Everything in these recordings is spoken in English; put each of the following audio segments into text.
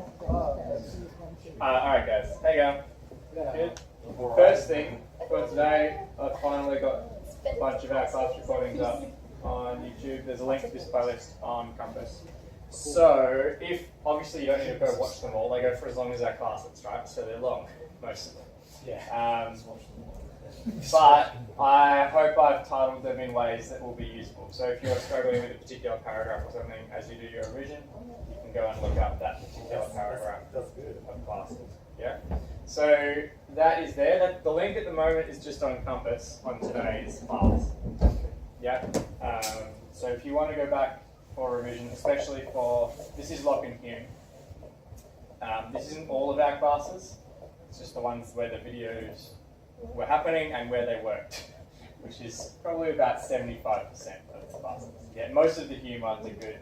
Alright guys, how you going? Good? First thing for today, I've finally got a bunch of our class recordings up on YouTube. There's a link to this playlist on Compass. So, if obviously you don't need to go watch them all, they go for as long as our classes, right? So they're long, most of them. Yeah. But I hope I've titled them in ways that will be useful. So if you're struggling with a particular paragraph or something as you do your revision, you can go and look up that particular paragraph of classes. Yeah. So that is there. The link at the moment is just on Compass on today's class. Yeah. So if you want to go back for revision, especially for this is Locke and Hume. This isn't all of our classes. It's just the ones where the videos were happening and where they worked, which is probably about 75% of the classes. Yeah, most of the Hume ones are good.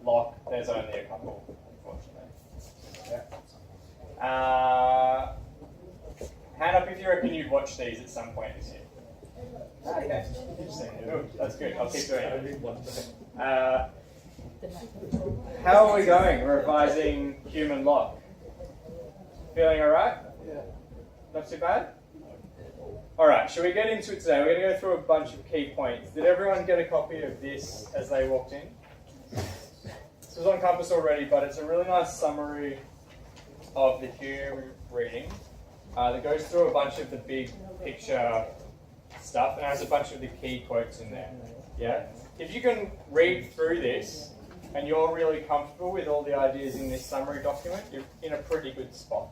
Locke, there's only a couple, unfortunately. Yeah. Hand up if you reckon you've watched these at some point this year. Okay, interesting. Good. That's good. I'll keep doing it. How are we going revising Hume and Locke? Feeling alright? Yeah. Not too bad? Alright, shall we get into it today? We're going to go through a bunch of key points. Did everyone get a copy of this as they walked in? This was on Compass already, but it's a really nice summary of the Hume reading that goes through a bunch of the big picture stuff and has a bunch of the key quotes in there. Yeah? If you can read through this and you're really comfortable with all the ideas in this summary document, you're in a pretty good spot.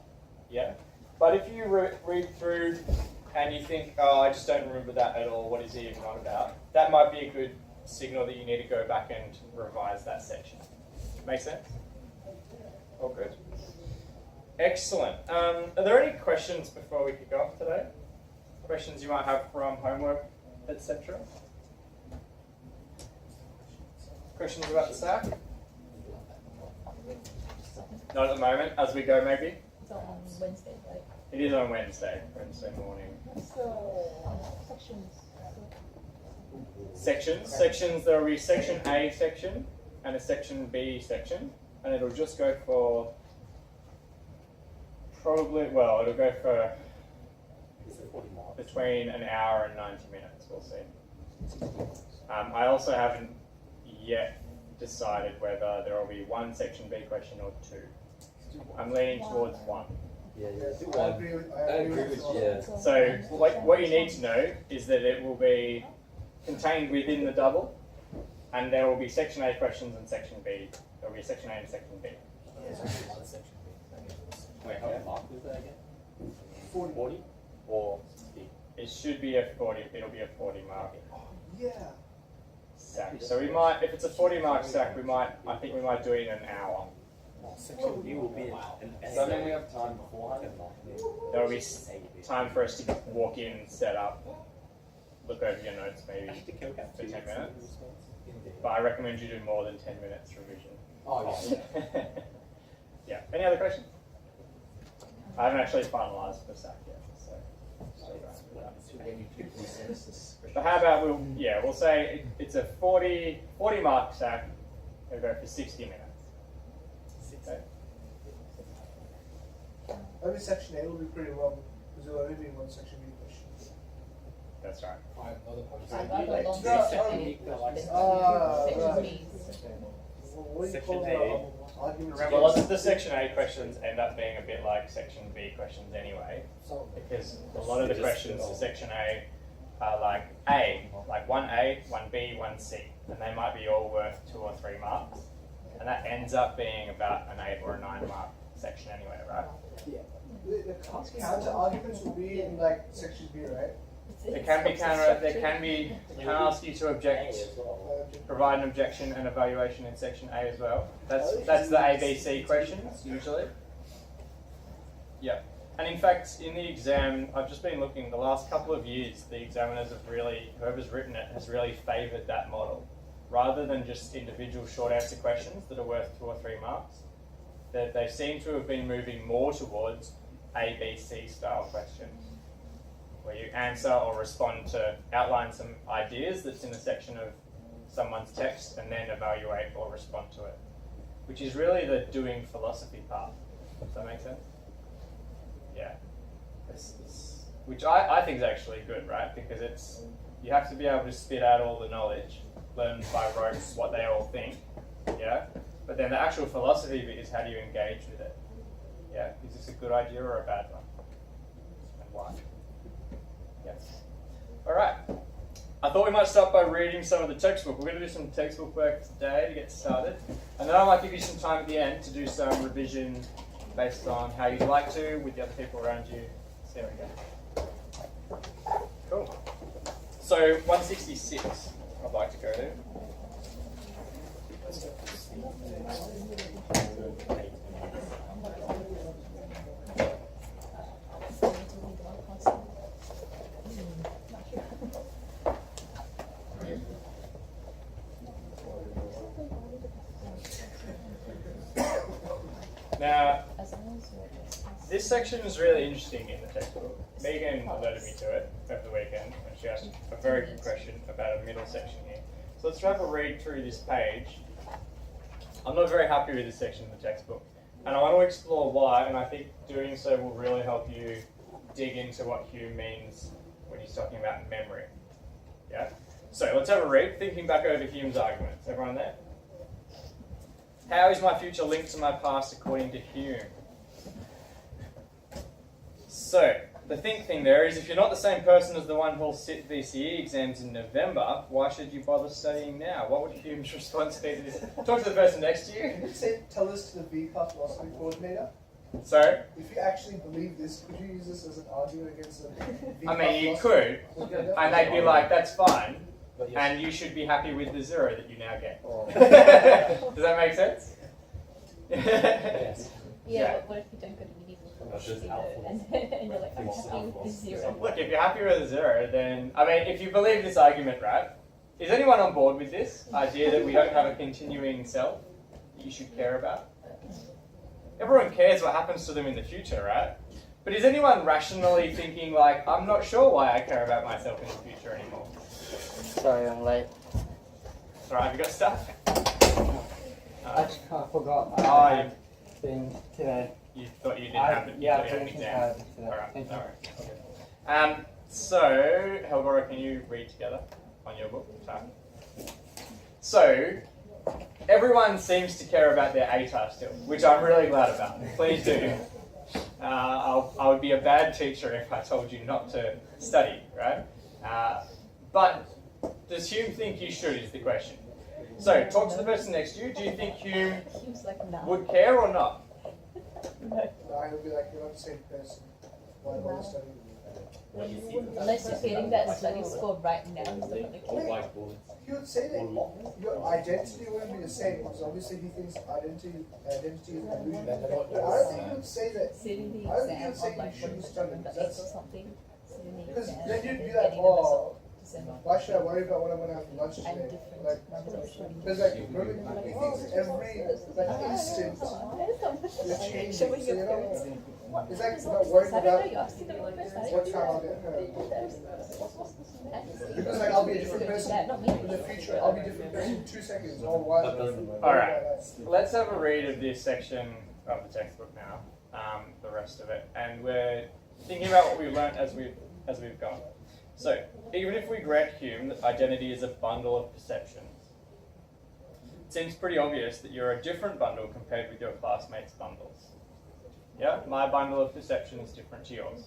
Yeah? But if you read through and you think, oh, I just don't remember that at all, what is he even on about? That might be a good signal that you need to go back and revise that section. Make sense? All good. Excellent. Are there any questions before we kick off today? Questions you might have from homework, etc.? Questions about the SAC? Not at the moment, as we go maybe? It's on Wednesday, right? It is on Wednesday morning. Sections, there will be section A section and a section B section, and it'll just go for it'll go for between an hour and 90 minutes, we'll see. I also haven't yet decided whether there will be one section B question or two. I'm leaning towards one. I agree with you. So what you need to know is that it will be contained within the double, and there will be section A questions and section B. There will be section A and section B. Wait, how many marks is that again? 40 or 60? It should be a 40. It'll be a 40 mark Yeah. SAC. So we might, if it's a 40 mark SAC, I think we might do it in an hour. Section B will be an essay. So then we have time beforehand. There will be time for us to walk in, set up, look over your notes maybe for 10 minutes. But I recommend you do more than 10 minutes revision. Oh, yeah. Yeah. Any other questions? I haven't actually finalised the SAC yet, so still going for that. But how about we'll say it's a 40 mark SAC. We'll go for 60 minutes. Okay. Maybe section A will be pretty long because there will only be one section B question. That's right. I'd rather long What do you call Section the arguments? Well, the section A questions end up being a bit like section B questions anyway, because a lot of the questions for section A are like 1A, 1B, 1C, and they might be all worth 2 or 3 marks, and that ends up being about an 8 or a 9 mark section anyway, right? Yeah. The counter arguments will be in like section B, right? There can be counter. They can ask you to object, provide an objection and evaluation in section A as well. That's the ABC questions usually. Yep. And in fact, in the exam, I've just been looking. The last couple of years, the examiners have really, whoever's written it, has really favoured that model, rather than just individual short answer questions that are worth 2 or 3 marks. They seem to have been moving more towards ABC style questions, where you answer or respond to outline some ideas that's in a section of someone's text and then evaluate or respond to it, which is really the doing philosophy part. Does that make sense? Yeah. Which I think is actually good, right? Because you have to be able to spit out all the knowledge, learn by rote what they all think, yeah? But then the actual philosophy bit is how do you engage with it? Yeah? Is this a good idea or a bad one? And why? Yes. All right. I thought we might start by reading some of the textbook. We're going to do some textbook work today to get started. And then I might give you some time at the end to do some revision based on how you'd like to with the other people around you. So there we go. Cool. So 166 I'd like to go to. Now, this section is really interesting in the textbook. Megan alerted me to it over the weekend, and she asked a very good question about a middle section here. So let's have a read through this page. I'm not very happy with this section of the textbook, and I want to explore why, and I think doing so will really help you dig into what Hume means when he's talking about memory. Yeah? So let's have a read, thinking back over Hume's arguments. Everyone there? How is my future linked to my past according to Hume? So, the think thing there is if you're not the same person as the one who'll sit VCE exams in November, why should you bother studying now? What would Hume's response be to this? Talk to the person next to you. Can you tell this to the VCAR philosophy coordinator? Sorry? If you actually believe this, could you use this as an argument against the VCAR I mean, you philosophy could, coordinator? and they'd be like, that's fine, But yes. and you should be happy with the 0 that you now get. Oh. Does that make sense? Yes. Yeah, but what if you don't go to medieval That's just philosophy helpful. though, and you're like, I'm It's happy with the helpful. 0. Look, if you're happy with a 0, then, I mean, if you believe this argument, right, is anyone on board with this idea that we don't have a continuing self that you should care about? Everyone cares what happens to them in the future, right? But is anyone rationally thinking like, I'm not sure why I care about myself in the future anymore? Sorry, I'm late. Alright, have you got stuff? I just kind of forgot Oh, my you, thing today. you thought you didn't have it? You Yeah, thought I you had an think I exam. had it today. Alright, Thank you. alright. So, Helgora, can you read together on your book? Sorry. So, everyone seems to care about their ATAR still, which I'm really glad about. Please do. I would be a bad teacher if I told you not to study, right? But does Hume think you should is the question. So, talk to the person next to you. Do you think Hume Hume's like, no. would care or not? No. I would be like, you're not the same person. Why bother studying? Unless you're getting that study score right now, he's not gonna All care. whiteboards. He would say that All locked. your identity wouldn't be the same because obviously he thinks identity is an illusion. But I don't think he would say that. Sitting the I don't think he exam would say on like you shouldn't what, study. November 8th That's or something. Sitting the because exam. then you'd be and like, getting the result oh, December. why should I worry about what I'm gonna have for lunch I'm today? different. Like, I'm different. because like, remember, he thinks every instant you're changing. So Showing you your know, parents. it's like not worrying I don't know, about you asked me that first. I what didn't time do I'll that. get home. Because like I'll be a different person Not me. in the future. I'll be a different person in 2 seconds. Oh, why? That doesn't work. Alright, let's have a read of this section of the textbook now, the rest of it, and we're thinking about what we've learnt as we've gone. So, even if we grant Hume that identity is a bundle of perceptions, it seems pretty obvious that you're a different bundle compared with your classmates' bundles. Yeah, my bundle of perceptions is different to yours.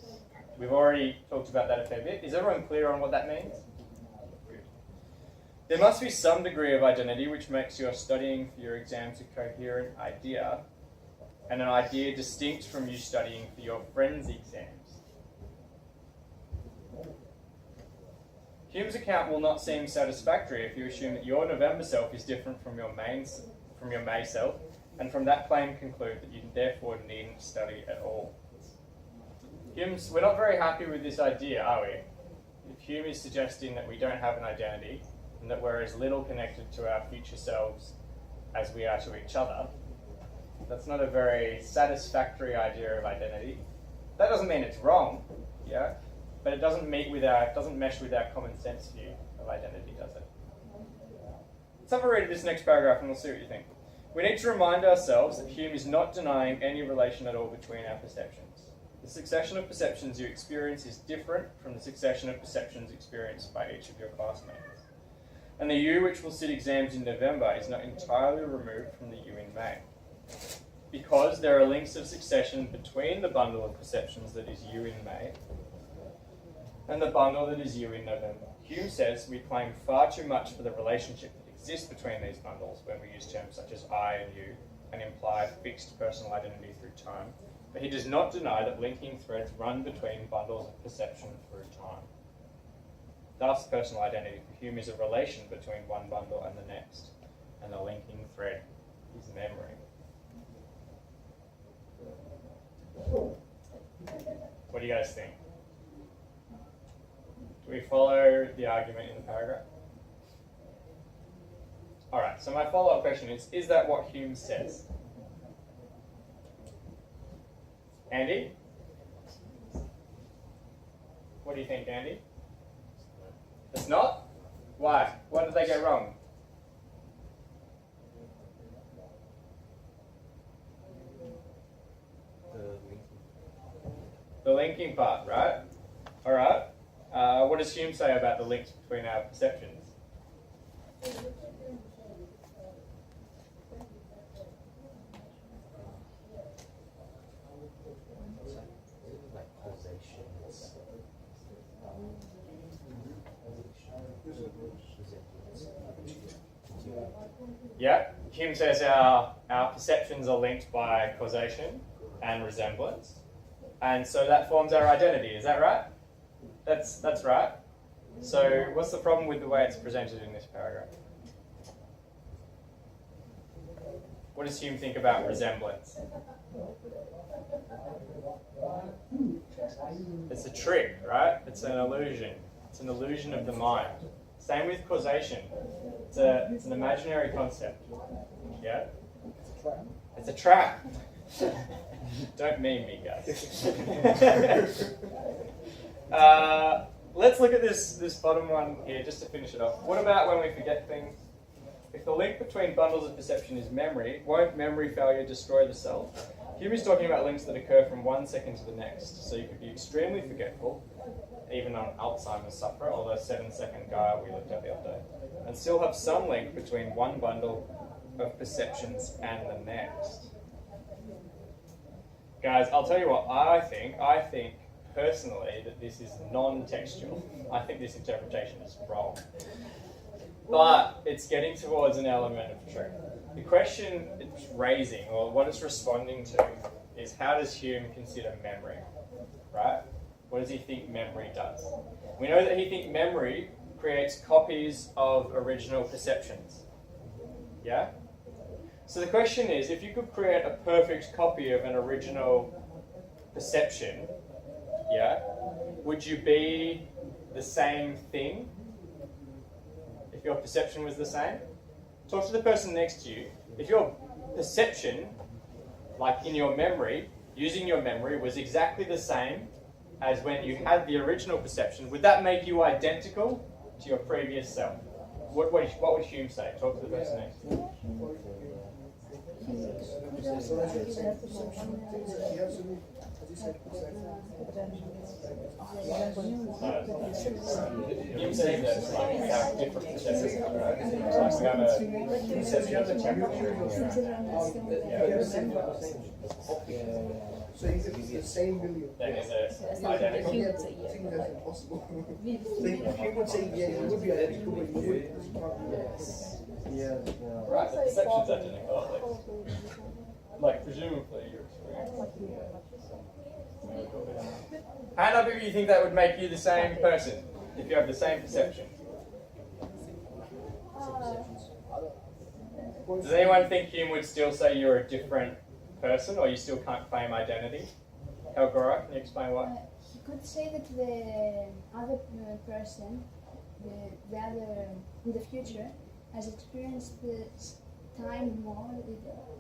We've already talked about that a fair bit. Is everyone clear on what that means? Good. There must be some degree of identity which makes your studying for your exams a coherent idea, and an idea distinct from you studying for your friends' exams. Hume's account will not seem satisfactory if you assume that your November self is different from your May self, and from that claim conclude that you therefore needn't study at all. We're not very happy with this idea, are we? If Hume is suggesting that we don't have an identity, and that we're as little connected to our future selves as we are to each other, that's not a very satisfactory idea of identity. That doesn't mean it's wrong, yeah? But it doesn't mesh with our common sense view of identity, does it? Let's have a read of this next paragraph and we'll see what you think. We need to remind ourselves that Hume is not denying any relation at all between our perceptions. The succession of perceptions you experience is different from the succession of perceptions experienced by each of your classmates. And the you which will sit exams in November is not entirely removed from the you in May, because there are links of succession between the bundle of perceptions that is you in May and the bundle that is you in November. Hume says we claim far too much for the relationship that exists between these bundles when we use terms such as I and you and imply fixed personal identity through time, but he does not deny that linking threads run between bundles of perception through time. Thus, personal identity for Hume is a relation between one bundle and the next, and the linking thread is memory. What do you guys think? Do we follow the argument in the paragraph? Alright, so my follow-up question is that what Hume says? Andy? What do you think, Andy? It's not? Why? What did they get wrong? The linking part, right? Alright. What does Hume say about the links between our perceptions? Yeah, Hume says our perceptions are linked by causation and resemblance, and so that forms our identity. Is that right? That's right. So what's the problem with the way it's presented in this paragraph? What does Hume think about resemblance? It's a trick, right? It's an illusion. It's an illusion of the mind. Same with causation. It's an imaginary concept. Yeah? It's a trap. Don't meme me, guys. Let's look at this bottom one here just to finish it off. What about when we forget things? If the link between bundles of perception is memory, won't memory failure destroy the self? Hume is talking about links that occur from 1 second to the next. So you could be extremely forgetful, even on Alzheimer's sufferer, or the 7-second guy we looked at the other day, and still have some link between one bundle of perceptions and the next. Guys, I'll tell you what I think. I think personally that this is non-textual. I think this interpretation is wrong. But it's getting towards an element of truth. The question it's raising, or what it's responding to, is how does Hume consider memory? Right? What does he think memory does? We know that he thinks memory creates copies of original perceptions. Yeah? So the question is, if you could create a perfect copy of an original perception, yeah, would you be the same thing if your perception was the same? Talk to the person next to you. If your perception, like in your memory, using your memory, was exactly the same as when you had the original perception, would that make you identical to your previous self? What would Hume say? Talk to the person next to you. So as you're saying, perception, things that he has to do, as you said, Hume saying that like, we have different perceptions, right? Like we have a perception of the temperature. so if it's the same million. Then is it identical? I think that's impossible. Like, he would say, yeah, it would be identical, but you would, because you can't do that. Yeah. Right, the perception's identical at least. Like, presumably your experience. How many of you think that would make you the same person if you have the same perception? Does anyone think Hume would still say you're a different person, or you still can't claim identity? Helgora, can you explain why? He could say that the other person, the other in the future, has experienced the time more,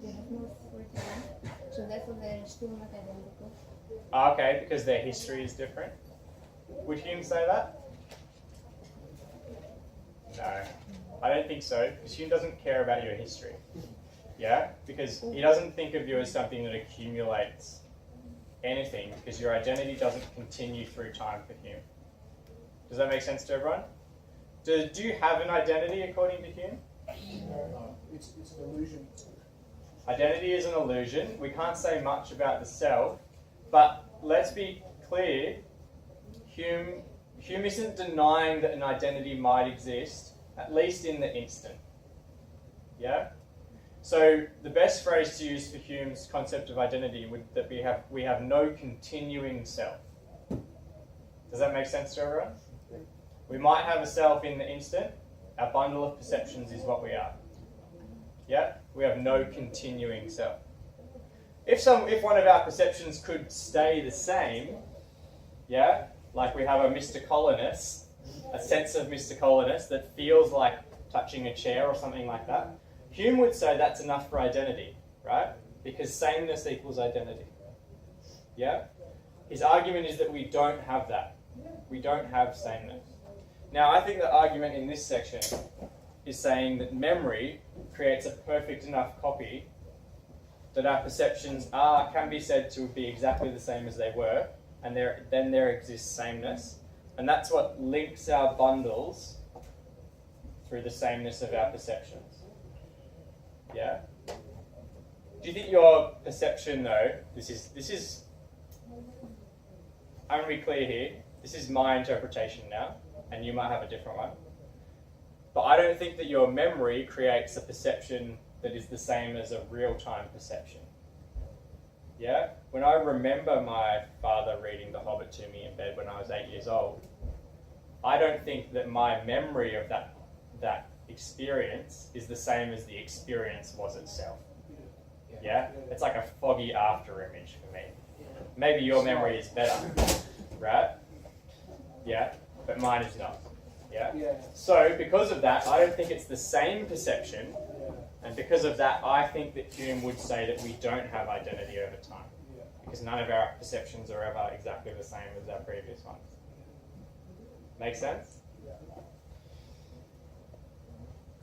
they have more free time, so therefore they're still not identical. Okay, because their history is different. Would Hume say that? No, I don't think so, because Hume doesn't care about your history. Yeah? Because he doesn't think of you as something that accumulates anything, because your identity doesn't continue through time for Hume. Does that make sense to everyone? Do you have an identity according to Hume? It's an illusion. Identity is an illusion. We can't say much about the self, but let's be clear, Hume isn't denying that an identity might exist, at least in the instant. Yeah? So the best phrase to use for Hume's concept of identity would that we have no continuing self. Does that make sense to everyone? We might have a self in the instant. Our bundle of perceptions is what we are. Yeah? We have no continuing self. If one of our perceptions could stay the same, yeah, like we have a Mr. Colonist, a sense of Mr. Colonist that feels like touching a chair or something like that, Hume would say that's enough for identity, right? Because sameness equals identity. Yeah? His argument is that we don't have that. We don't have sameness. Now, I think the argument in this section is saying that memory creates a perfect enough copy that our perceptions can be said to be exactly the same as they were, and then there exists sameness, and that's what links our bundles through the sameness of our perceptions. Yeah? Do you think your perception, though, this is I'm going to be clear here, this is my interpretation now, and you might have a different one, but I don't think that your memory creates a perception that is the same as a real-time perception. Yeah? When I remember my father reading The Hobbit to me in bed when I was 8 years old, I don't think that my memory of that experience is the same as the experience was itself. Yeah? It's like a foggy after image for me. Maybe your memory is better, right? Yeah? But mine is not. Yeah? So, because of that, I don't think it's the same perception, and because of that, I think that Hume would say that we don't have identity over time, because none of our perceptions are ever exactly the same as our previous ones. Make sense?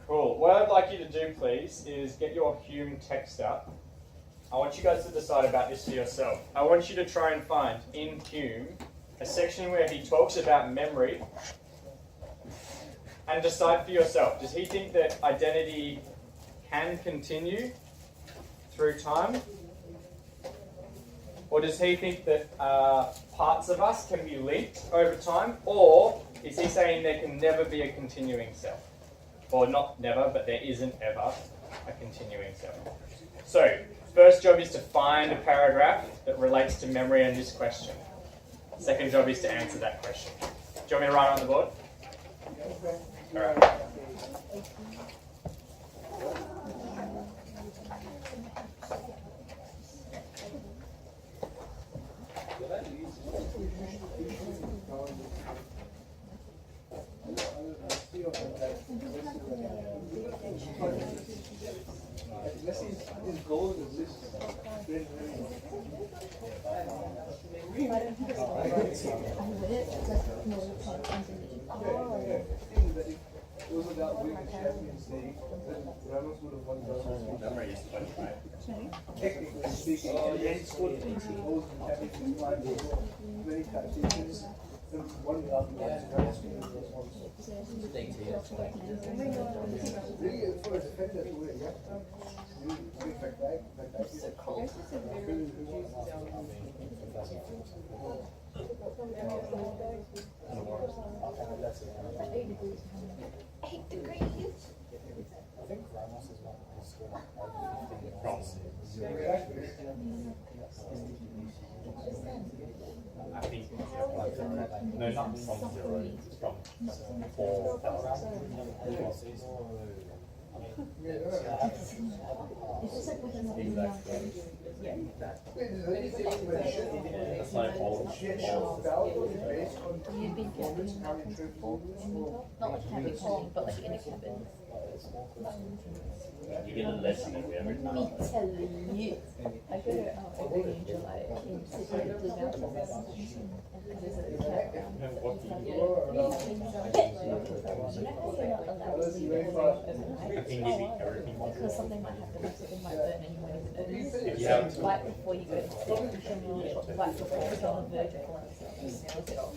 Cool. What I'd like you to do, please, is get your Hume text up. I want you guys to decide about this for yourself. I want you to try and find, in Hume, a section where he talks about memory, and decide for yourself. Does he think that identity can continue through time? Or does he think that parts of us can be linked over time? Or is he saying there can never be a continuing self? Or not never, but there isn't ever a continuing self. So, first job is to find a paragraph that relates to memory and this question. Second job is to answer that question. Do you want me to write it on the board? Alright. His goal is this. It was about winning Champions League, then Ramos would have won the Memory is 25. technically speaking, and then he scored 2 goals in the Champions League final, many tacticians, and one without the really, for a defender to win, yeah? Really, back. I think Ramos is one who scored I think no, not from 0, from 4,000. That's like all You've been cabin, not like cabin home, but like in a cabin. You get a lesson every Let time. me tell you, I go every in July in Sydney to Blue Mountains, and there's a campground. What do you do? You know how you're not allowed to leave your home overnight? I think maybe everything. Because something might happen, like something might burn and you won't even notice. Yeah. Right before you go to sleep, you can really, right before it's on the verge of falling asleep, you snooze it off.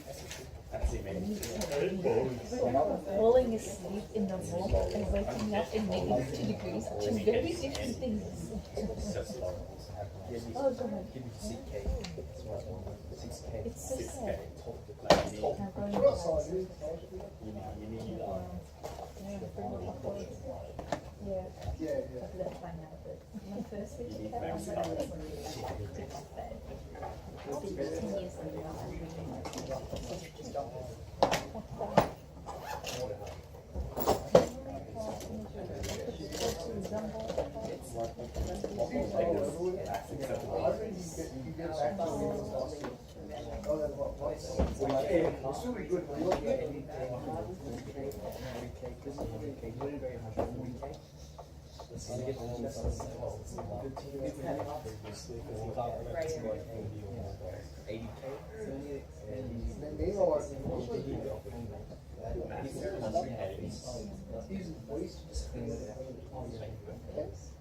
That's amazing. Falling asleep in the warmth and waking up in -2 degrees are two very different things. Oh god. It's so sad. I'm going to yeah, Yeah. I've left by now, but my first week of that, I was like, to bed. It's been 10 years later, I'm really like, just It's really good when you're getting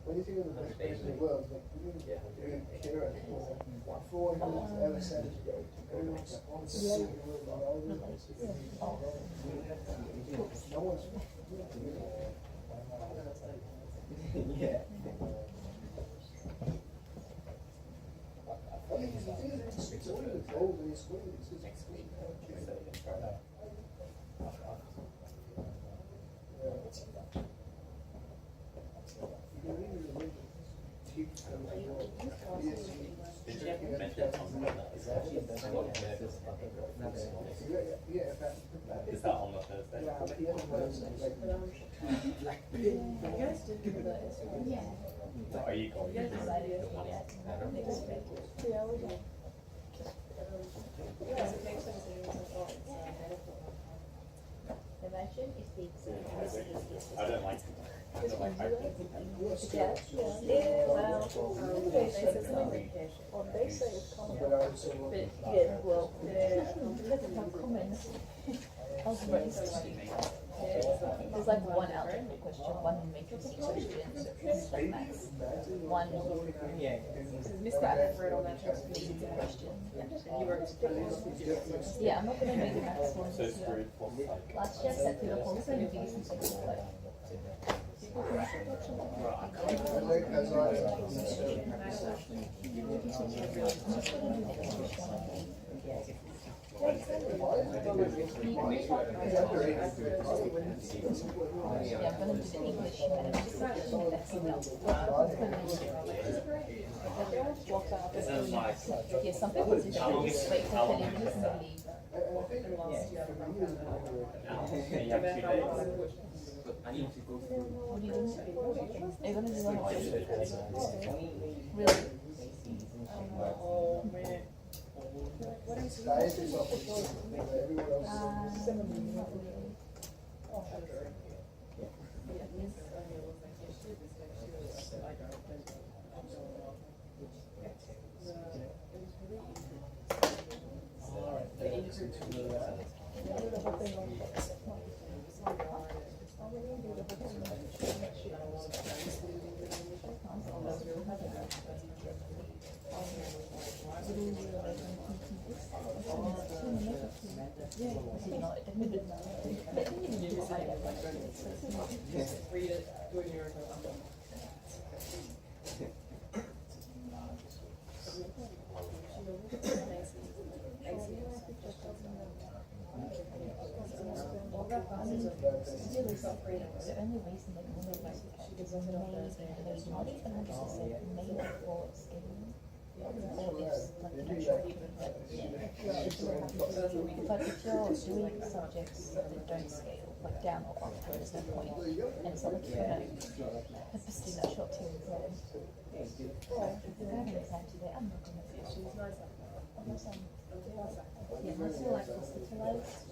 when you think of the best place in the world, like, you don't care anymore. For one who's ever said, everyone's on the no one's yeah. It's all the gold in his Is that on the Thursday? Are you going? Imagine if the exam I don't like it. I don't like hyper. they say it's common. But yeah, well, because it's not common, algebra is there's like one algebra question, one matrix question, like maths, one graph question. Yeah, I'm not gonna do the maths one. So screwed for Last year I sat through the whole thing and did some things like yeah, I'm gonna do the English humanities section, that's enough. Yeah, some people just wait for 30 minutes and leave. You have 2 days. What are you doing? Are you gonna do one more? Really? The only reason they can make this is maybe not even 100% maybe for scaling. Or if like not sure but if you're doing subjects that don't scale, like down or up, there's no point. And it's not like you're gonna purposely not short to exam. If I have an exam today, I'm not gonna do it. Unless I'm like hospitalized.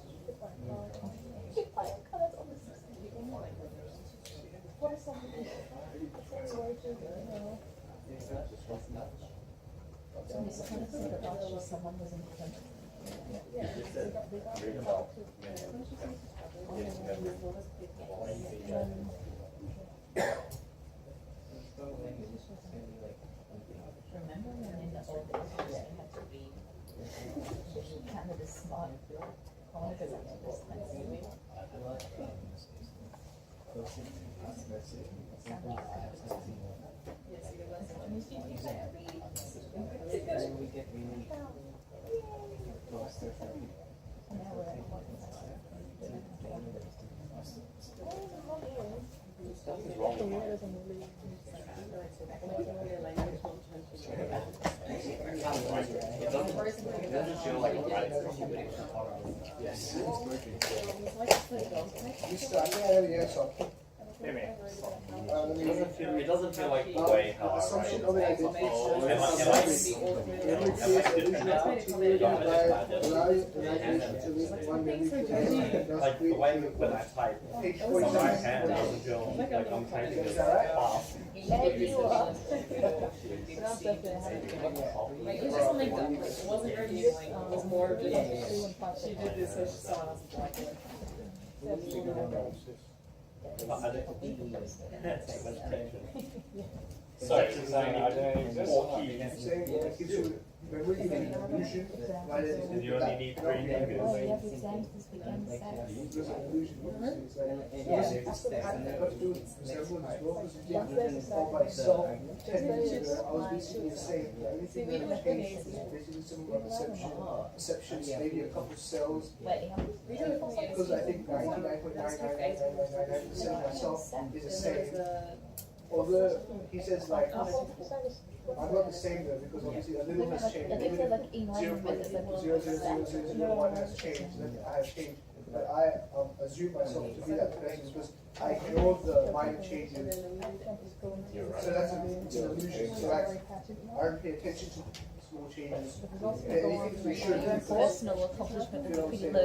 If I am kind of on the 16th. Miss Connor said that last year someone was in front. Remember when in the old days you had to read Canada's smart because I was Yes. Hear me. It doesn't feel like the way how I Assumption write. of it, every case illusion continued by allowing imagination to link one memory to another and thus Like the create way when I type, page my 47. hand doesn't feel like I'm typing Is as that right? fast. Maybe you are. Like it was just something dumb. Like it wasn't really like it was more of just she did this so she saw us like it. But I don't take much attention. So you're saying identity exists? Four keys. Saying it gives you memory and illusion, right? And you only need 3 Oh, you fingers. have exams this weekend, so. There's an illusion. It's like, I have to do resemblance as well, because it's all by itself. 10 minutes ago, I was basically the same. The only thing that changed is basically some of my perceptions, maybe a couple cells. Wait, how Because I think 99.99999% of myself is the same. Although he says like, I'm not the same though, because obviously a little has changed. I think they're like in line with it, like 0.00001 has changed, then I have changed. But I assume myself to be that person because I ignore the minor changes. So that's it's an illusion. So like, I don't pay attention to small changes. And anything we should your do. personal accomplishment You is know what I'm pretty saying? low.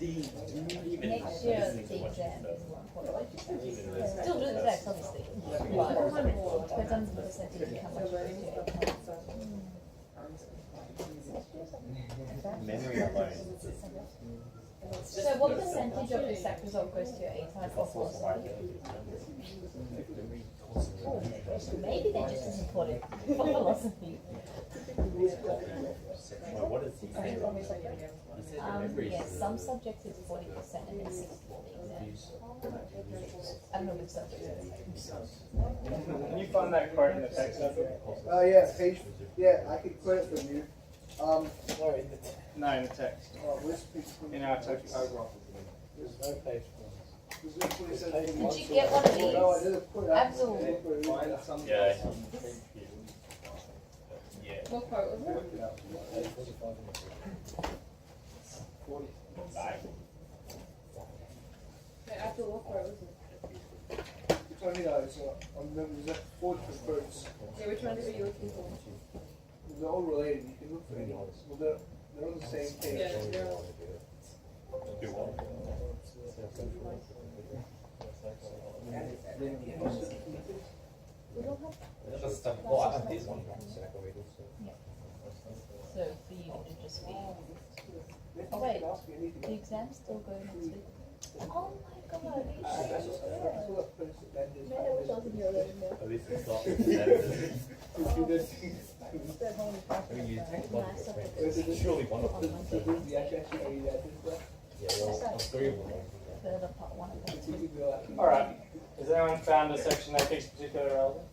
Next year, the exam is more important. Still do the text, obviously. But it depends on the percentage how much you do. Memory alone. So what percentage of your SAC result goes to your A-type or philosophy? Maybe they're just as important for philosophy. Well, what is he saying? Yes, some subjects it's 40% and then 60% for the exam. I don't know which subject it is. Can you find that quote in the text? Yeah, page, yeah, I could quote it from you. Sorry. No, in the text. Where's page In our text. There's no page. Did you get one of these? No, I didn't put that. Absolutely. Yeah. Yeah. What quote was it? Yeah, after what quote was it? You told me that, so I remember there's 4 different quotes. Yeah, which one were you looking for? They're all related, you can look for any. Well, they're on the same page. Yeah, they're all. Do what? Just stuff. Well, I have this one. So for you to just be. Oh wait, the exams still go next week. Oh my god, are you That's sure? what puts it that is. At least it's not. I mean, you take one. Surely one of them. Yeah, well, 3 of them. Further part one of them. Alright. Has anyone found a section they think is particularly relevant?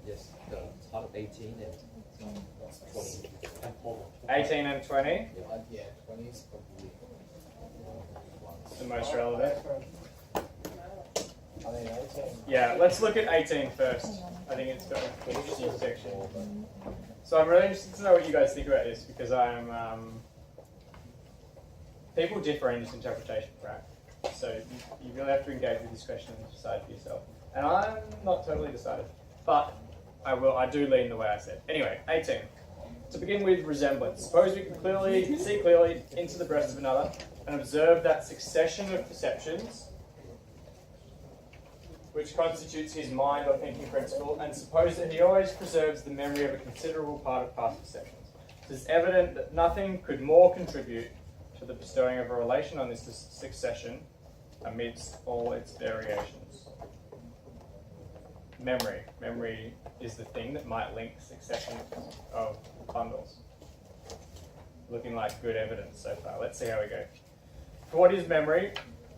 Yes, the part of 18 and 20 and 18 and 20, Yeah, 20 is probably. the most relevant. I mean, 18. Yeah, let's look at 18 first. I think it's got an interesting section. So I'm really interested to know what you guys think about this because I'm. People differ in this interpretation, right? So you really have to engage with this question and decide for yourself. And I'm not totally decided, but I do lean the way I said. Anyway, 18. To begin with, resemblance. Suppose we can see clearly into the breast of another and observe that succession of perceptions which constitutes his mind or thinking principle, and suppose that he always preserves the memory of a considerable part of past perceptions. It is evident that nothing could more contribute to the bestowing of a relation on this succession amidst all its variations. Memory. Memory is the thing that might link successions of bundles. Looking like good evidence so far. Let's see how we go. For what is memory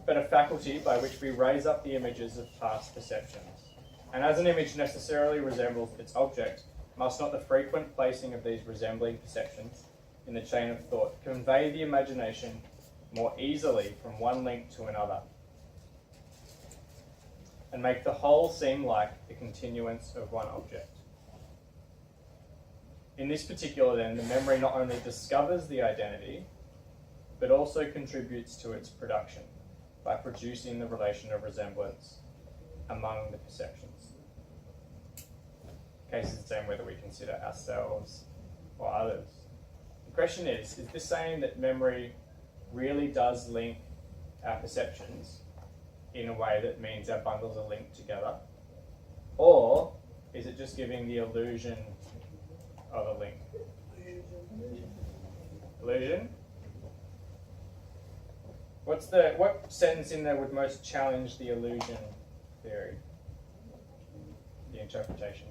but a faculty by which we raise up the images of past perceptions? And as an image necessarily resembles its object, must not the frequent placing of these resembling perceptions in the chain of thought convey the imagination more easily from one link to another, and make the whole seem like the continuance of one object? In this particular then, the memory not only discovers the identity, but also contributes to its production by producing the relation of resemblance among the perceptions. Case is the same whether we consider ourselves or others. The question is this saying that memory really does link our perceptions in a way that means our bundles are linked together? Or is it just giving the illusion of a link? Illusion? What sentence in there would most challenge the illusion theory? The interpretation.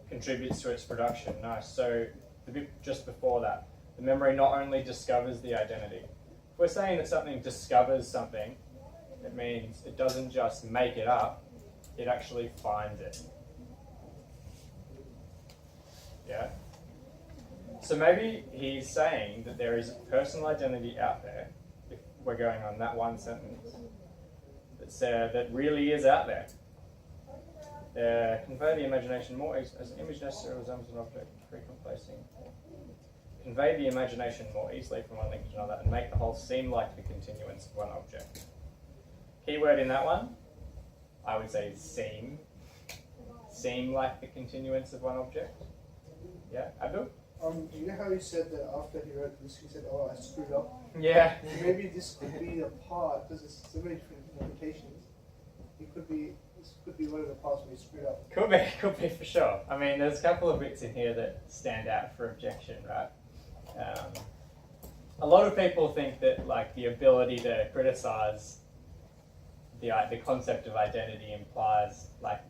Contributes to its production. Nice. So the bit just before that, the memory not only discovers the identity. If we're saying that something discovers something, it means it doesn't just make it up, it actually finds it. Yeah? So maybe he's saying that there is a personal identity out there, if we're going on that one sentence, that really is out there. Convey the imagination more as an image necessarily resembles an object, frequent placing. Convey the imagination more easily from one link to another and make the whole seem like the continuance of one object. Keyword in that one, I would say seem. Seem like the continuance of one object. Yeah, Abdul? You know how he said that after he wrote this, he said, "Oh, I screwed up." Yeah. Maybe this could be the part, because it's so many different interpretations. This could be one of the parts where he screwed up. Could be for sure. I mean, there's a couple of bits in here that stand out for objection, right? A lot of people think that like the ability to criticize the concept of identity implies like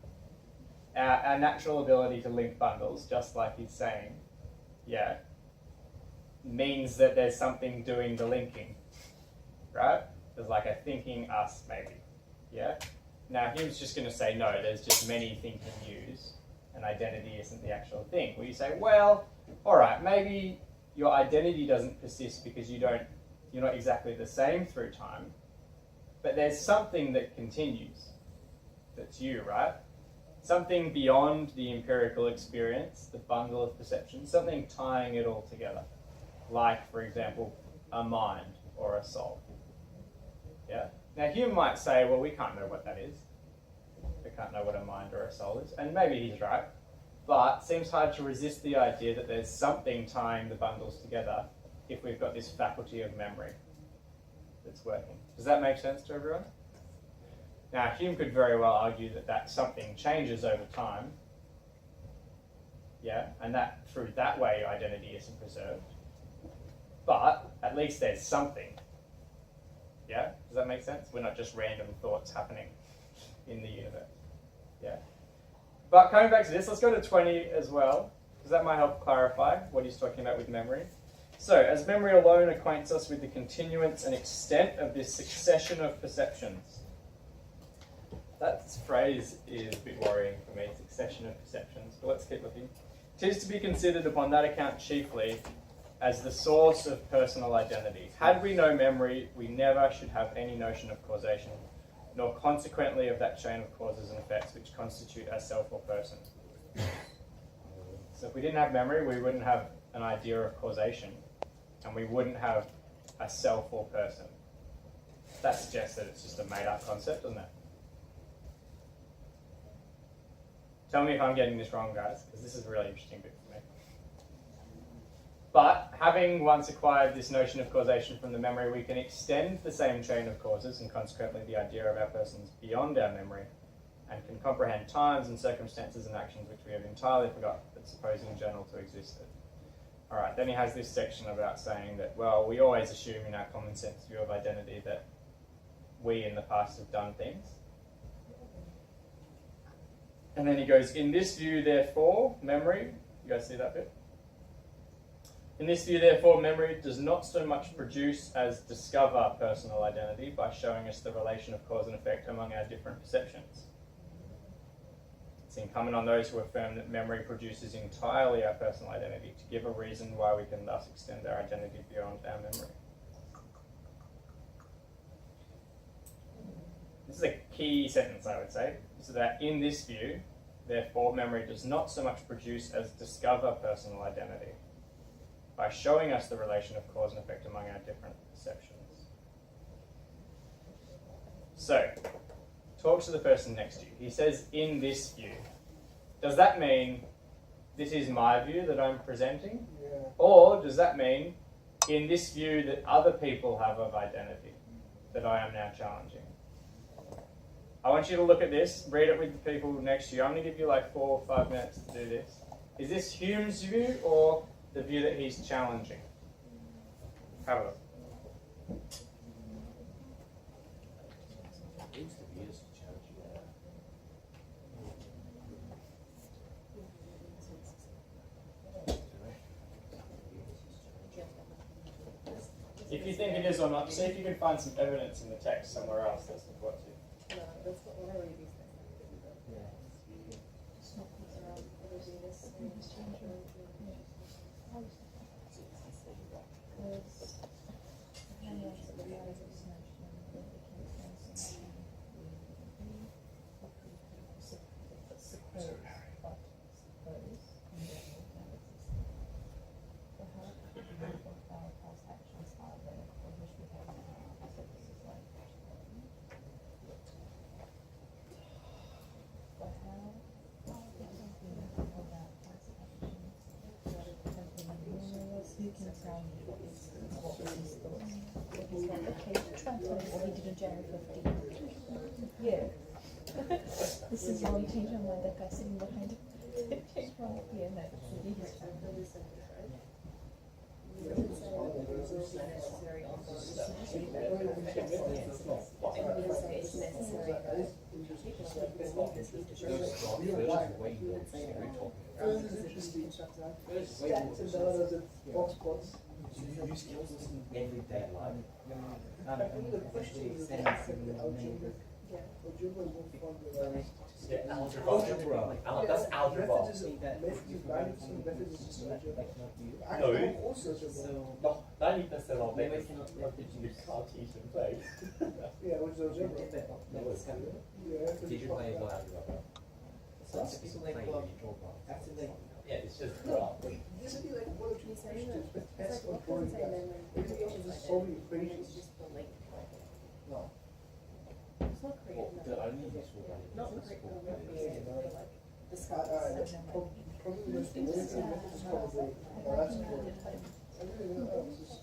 our natural ability to link bundles, just like he's saying, yeah, means that there's something doing the linking, right? There's like a thinking us, maybe, yeah? Now, Hume's just going to say, no, there's just many thinking yous, and identity isn't the actual thing. Well, you say, well, all right, maybe your identity doesn't persist because you're not exactly the same through time, but there's something that continues. That's you, right? Something beyond the empirical experience, the bundle of perceptions, something tying it all together. Like, for example, a mind or a soul. Yeah? Now, Hume might say, well, we can't know what that is. We can't know what a mind or a soul is. And maybe he's right. But it seems hard to resist the idea that there's something tying the bundles together if we've got this faculty of memory that's working. Does that make sense to everyone? Now, Hume could very well argue that that something changes over time. Yeah? And that through that way, identity isn't preserved. But at least there's something. Yeah? Does that make sense? We're not just random thoughts happening in the universe. Yeah? But coming back to this, let's go to 20 as well, because that might help clarify what he's talking about with memory. So, as memory alone acquaints us with the continuance and extent of this succession of perceptions. That phrase is a bit worrying for me, succession of perceptions, but let's keep looking. It is to be considered upon that account chiefly as the source of personal identity. Had we no memory, we never should have any notion of causation, nor consequently of that chain of causes and effects which constitute our self or person. So if we didn't have memory, we wouldn't have an idea of causation, and we wouldn't have a self or person. That suggests that it's just a made-up concept, doesn't it? Tell me if I'm getting this wrong, guys, because this is a really interesting bit for me. But having once acquired this notion of causation from the memory, we can extend the same chain of causes and consequently the idea of our persons beyond our memory, and can comprehend times and circumstances and actions which we have entirely forgotten, but supposing general to exist. Alright, then he has this section about saying that, well, we always assume in our common sense view of identity that we in the past have done things. And then he goes, in this view, therefore, memory, you guys see that bit? In this view, therefore, memory does not so much produce as discover personal identity by showing us the relation of cause and effect among our different perceptions. It's incumbent on those who affirm that memory produces entirely our personal identity to give a reason why we can thus extend our identity beyond our memory. This is a key sentence, I would say. So that in this view, therefore, memory does not so much produce as discover personal identity by showing us the relation of cause and effect among our different perceptions. So, talk to the person next to you. He says, in this view. Does that mean this is my view that I'm presenting? Yeah. Or does that mean in this view that other people have of identity that I am now challenging? I want you to look at this, read it with the people next to you. I'm going to give you like 4 or 5 minutes to do this. Is this Hume's view or the view that he's challenging? Have a look. If you think it is or not, see if you can find some evidence in the text somewhere else that supports it. No, that's what one of these things. You can tell me what his thoughts. He's like, okay, try and tell me what he did on January 15th. Yeah. This is why you change my mind, that guy sitting behind him. Change my mind. Yeah, no, it's the biggest Everyday life. Algebra. That's algebra. No, not even necessarily. You can't teach them play. Yeah, which is algebra. Did you play algebra? Yeah, it's just This would be like one or two questions, but test on drawing that. Everything else is just solving equations. No. It's not creative. the only useful one is Not this creative. book. Probably the most limited method is probably, that's important. Everything else is,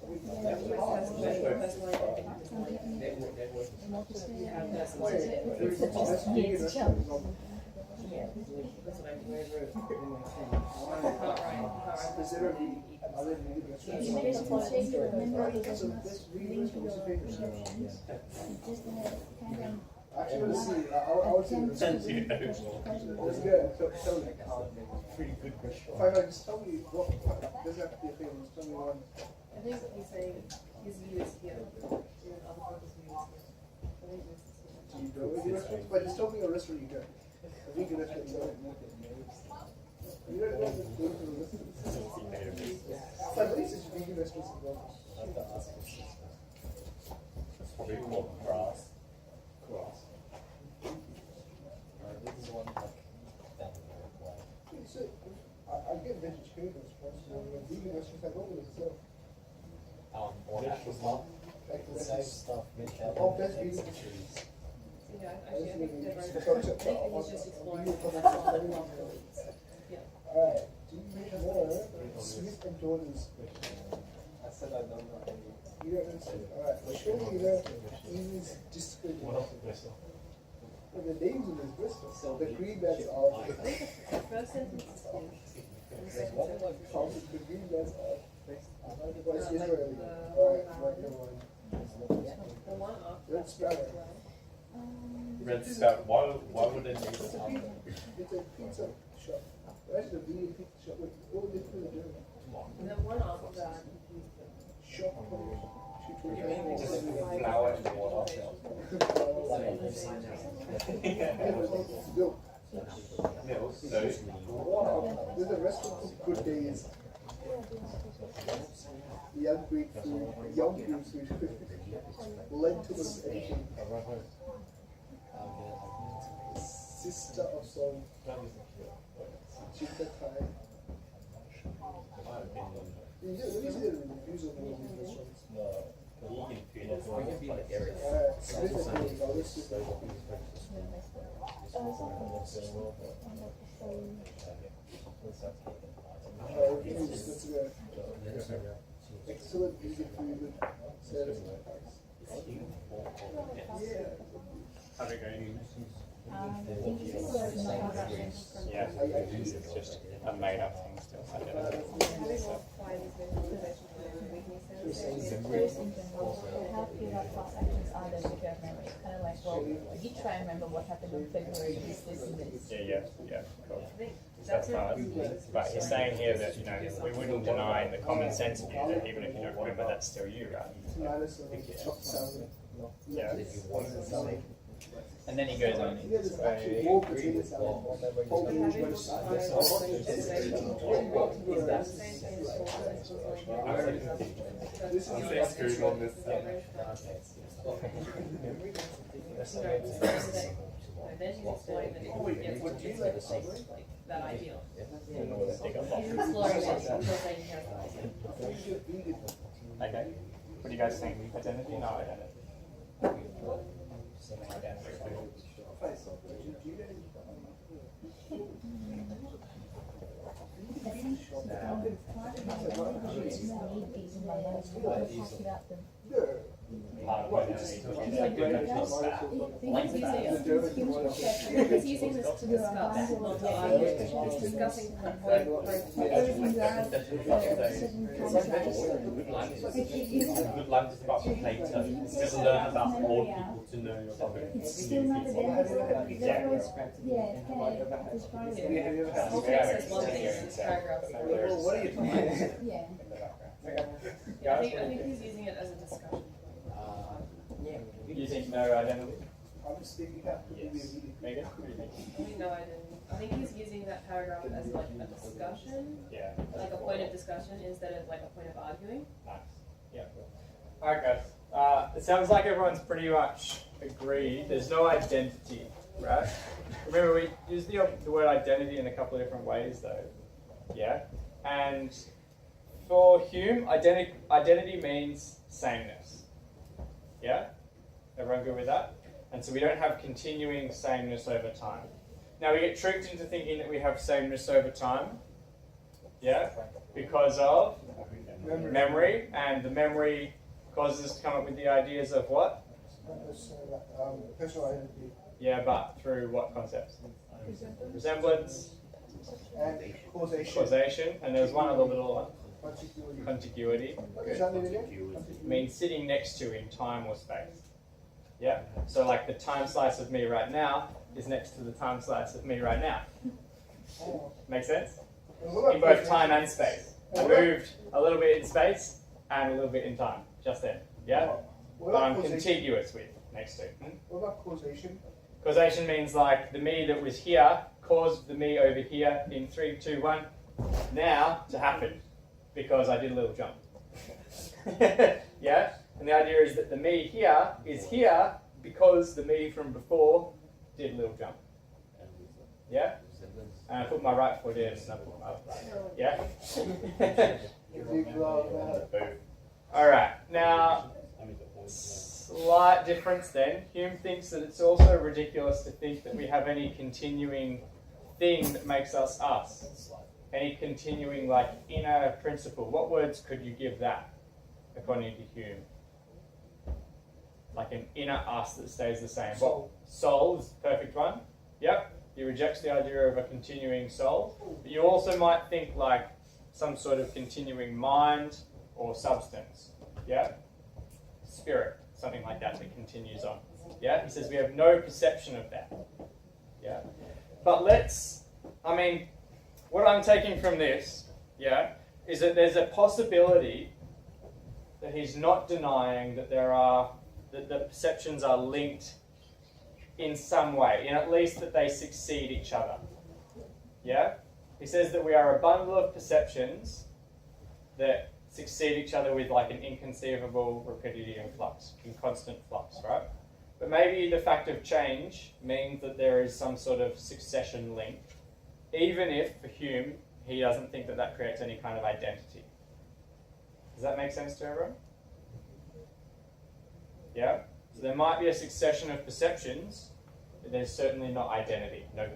Actually, let's see. I would say that's good. Pretty good question. If I just tell me what doesn't have to be a thing. Just tell me one. I think he's saying his view is here, and other people's view is here. I think this is here. Do you go with the restaurant? But just tell me a restaurant you go. A vegan restaurant you go. You don't know the go to the restaurant. But at least it's vegan restaurants as well. It's probably called grass. Grass. This is one like that. So, I get vegetarian restaurants, and vegan restaurants I don't really sell. Or natural stuff. Like The same stuff without Oh, that's vegan. Yeah, actually, I think they're right. So, I think he's just exploring so, the possibilities. Yeah. Alright, do you make more? Smith and Jordan's. I said I don't know any. You don't understand. Alright, surely you know English discipline. What else is Bristol? The names of this Bristol. The greenbacks are. First sentence is Hume. And the second What? sentence The greenbacks are. Well, it's No, Israeli. the- Alright, right, never mind. the one after. Red Sparrow. Red Scout. Why would they make It's a pizza. It's a pizza shop. That's the vegan pizza shop. What they do there? And then one after that. Shop. You mean just flour and water? Milk. Milk. So There's a restaurant called Good Days. Young Greek food, young Greek food, lentils anything. Sister of song, Chica Thai. Let me see the reviews of all these restaurants. vegan food. It's going to be like everything. Smith and Jordan, now let's just reviews, let's go. Excellent vegan food with service and price. Yeah. How's it going? Yeah. Yeah, it's just a made up thing still. I don't know. First in general, how few of class actions are there with your memory? Kind of like, well, you try and remember what happened in February, this, and this. Yeah, cool. That's hard. But he's saying here that, you know, we wouldn't deny the common sense view that even if you don't remember, that's still you, right? Minus chopped salmon. Yeah. And then he goes on. Yeah, there's actually more potato salad. Whole English rice. This is Food on this. Then you explain that you get to like that ideal. He's exploring it until saying he has an idea. Okay. What do you guys think? Identity? No, identity. He's using this to discuss, not to argue. He's discussing the point. Good life is about Plato. Just learn about old people to know about It's still not a benefit. Yeah, it's part of it. Whole thing says one thing, it's paragraphs. What are you talking about? Yeah. I think he's using it as a discussion. You think no identity? I'm just thinking that could be a meeting. Megan? What do you think? I mean, no, I didn't. I think he's using that paragraph as like a discussion, Yeah. like a point of discussion instead of like a point of arguing. Nice. Yeah. Alright guys. It sounds like everyone's pretty much agreed. There's no identity, right? Remember we used the word identity in a couple of different ways though. Yeah? And for Hume, identity means sameness. Yeah? Everyone good with that? And so we don't have continuing sameness over time. Now we get tricked into thinking that we have sameness over time. Yeah? Because of memory, and the memory causes us to come up with the ideas of what? Personal identity. Yeah, but through what concepts? Resemblance, And causation. causation, and there's one other little one. Contiguity. Contiguity. What does that mean again? Means sitting next to in time or space. Yeah? So like the time slice of me right now is next to the time slice of me right now. Make sense? In both time and space. I moved a little bit in space and a little bit in time, just then. Yeah? What But about I'm causation? contiguous with next to. What about causation? Causation means like the me that was here caused the me over here in 3, 2, 1 now to happen because I did a little jump. Yeah? And the idea is that the me here is here because the me from before did a little jump. Yeah? And I put my right foot in and I put my left. Yeah? Big love, Alright, now slight difference then. Hume thinks that it's also ridiculous to think that we have any continuing thing that makes us us. Any continuing, like, inner principle. What words could you give that, according to Hume? Like an inner us that stays the same. Soul. Soul is the perfect one. Yep. He rejects the idea of a continuing soul. But you also might think like some sort of continuing mind or substance. Yeah? Spirit. Something like that that continues on. Yeah? He says we have no perception of that. Yeah? But what I'm taking from this, yeah, is that there's a possibility that he's not denying that that the perceptions are linked in some way, in at least that they succeed each other. Yeah? He says that we are a bundle of perceptions that succeed each other with like an inconceivable rapidity and flux, in constant flux, right? But maybe the fact of change means that there is some sort of succession link, even if, for Hume, he doesn't think that that creates any kind of identity. Does that make sense to everyone? Yeah? So there might be a succession of perceptions, but there's certainly not identity, no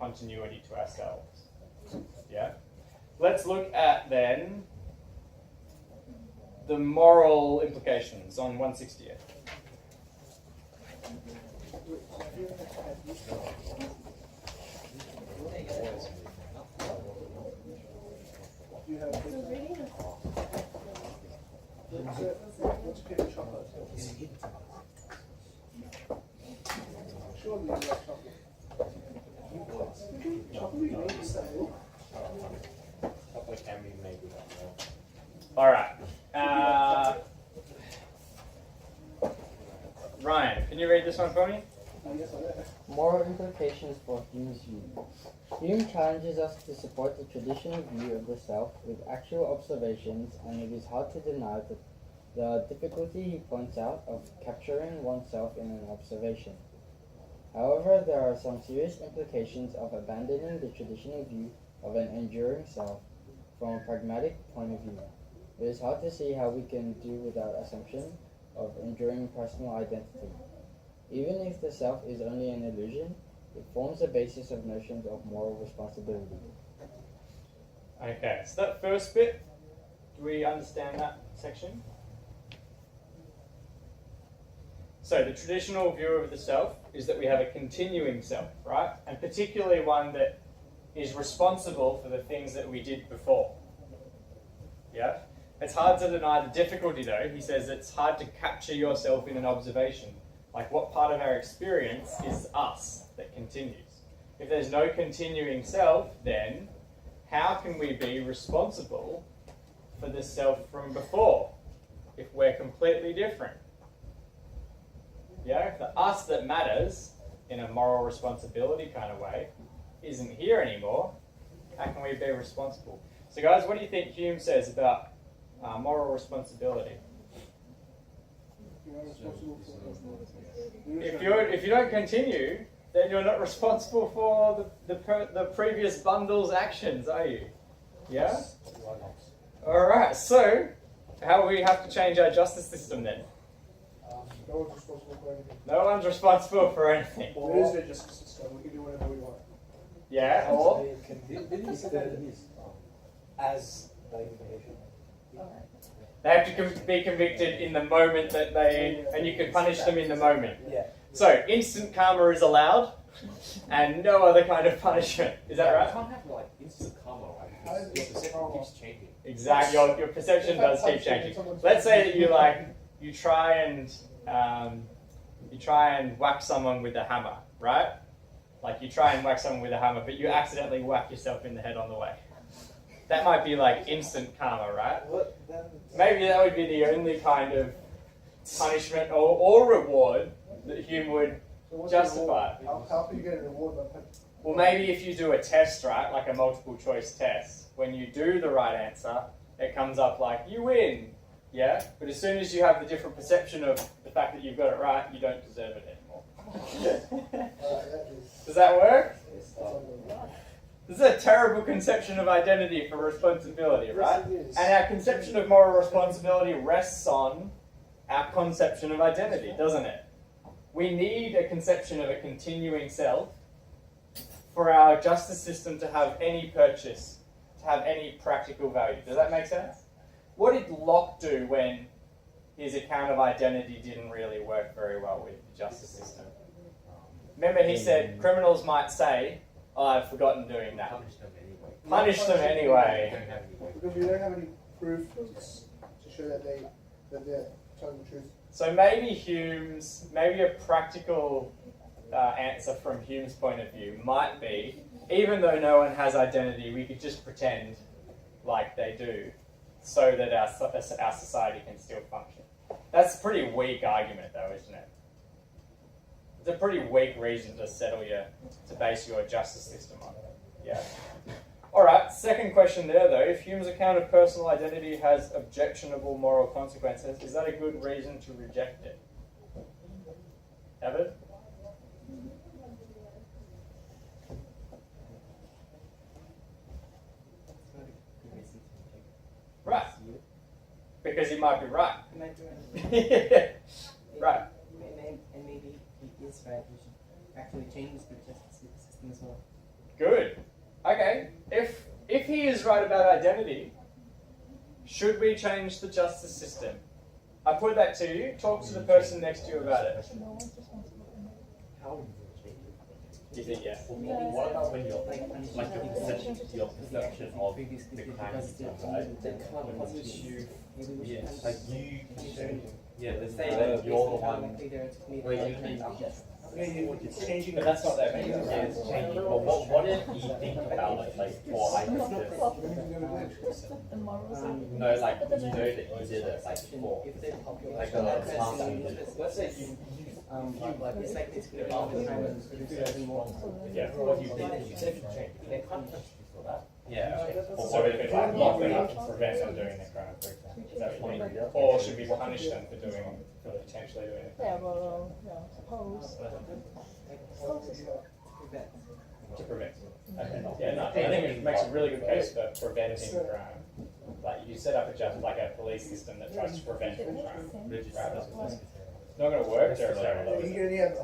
continuity to ourselves. Yeah? Let's look at then the moral implications on 168. You have what's pink chocolate? Surely you like chocolate. Chocolate makes that. Chocolate can be made without milk. All right. Ryan, can you read this one for me? Moral implications for Hume's view. Hume challenges us to support the traditional view of the self with actual observations, and it is hard to deny the difficulty he points out of capturing oneself in an observation. However, there are some serious implications of abandoning the traditional view of an enduring self from a pragmatic point of view. It is hard to see how we can do without assumption of enduring personal identity. Even if the self is only an illusion, it forms the basis of notions of moral responsibility. Okay, so that first bit, do we understand that section? So the traditional view of the self is that we have a continuing self, right? And particularly one that is responsible for the things that we did before. Yeah? It's hard to deny the difficulty though. He says it's hard to capture yourself in an observation. Like what part of our experience is us that continues? If there's no continuing self, then how can we be responsible for the self from before if we're completely different? Yeah, if the us that matters in a moral responsibility kind of way isn't here anymore, how can we be responsible? So guys, what do you think Hume says about moral responsibility? If you don't continue, then you're not responsible for the previous bundle's actions, are you? Yeah? Alright, so how do we have to change our justice system then? No one's responsible for anything. No one's responsible for anything. There is no justice system. We can do whatever we want. Yeah, or Didn't he say that it is as the information? they have to be convicted in the moment that and you can punish them in the moment. Yeah. So, instant karma is allowed, and no other kind of punishment. Is that You right? can't have like instant karma, right? Because your perception keeps changing. Exactly. Your perception does keep changing. Let's say that you try and whack someone with a hammer, right? Like you try and whack someone with a hammer, but you accidentally whack yourself in the head on the way. That might be like instant karma, right? Maybe that would be the only kind of punishment or reward that Hume would So what's justify. the reward? How can you get a reward by Well, maybe if you do a test, right, like a multiple choice test, when you do the right answer, it comes up like, you win, yeah? But as soon as you have the different perception of the fact that you've got it right, you don't deserve it anymore. Does that work? This is a terrible conception of identity for responsibility, right? Yes, it is. And our conception of moral responsibility rests on our conception of identity, doesn't it? We need a conception of a continuing self for our justice system to have any purchase, to have any practical value. Does that make sense? What did Locke do when his account of identity didn't really work very well with the justice system? Remember, he said criminals might say, "Oh, I've forgotten doing that." Punish them anyway. Because we don't have any proof to show that they're telling the truth. So maybe a practical answer from Hume's point of view might be, even though no one has identity, we could just pretend like they do, so that our society can still function. That's a pretty weak argument, though, isn't it? It's a pretty weak reason to base your justice system on. Yeah. All right. Second question there, though. If Hume's account of personal identity has objectionable moral consequences, is that a good reason to reject it? Evan? Right. Because he might be right. Right. And maybe he is right. We should actually change the justice system as well. Good. Okay. If he is right about identity, should we change the justice system? I put that to you. Talk to the person next to you about it. How would you change it? Do you think yes? What about when you're like your perception of the crime system, right? Because you, like they say that you're the one where you think It's changing. But that's not that big. yeah, it's changing. But what did you think about it? Like, for I did this. The morals are No, like you know that you did it, like for like the task that you did. Let's say you It's like this all the time and it's more. Yeah. what you did, you said you changed. They can't touch you for that. Yeah. So we could like lock them up to prevent them doing the crime, for example. Is that what you mean? Or should we punish them for potentially doing it? yeah, well, suppose. To prevent. Okay. Yeah, no, I think it makes a really good case for preventing crime. Like you set up a police system that tries to prevent crime. Right, that's what it is. It's not going to work terribly well. You only have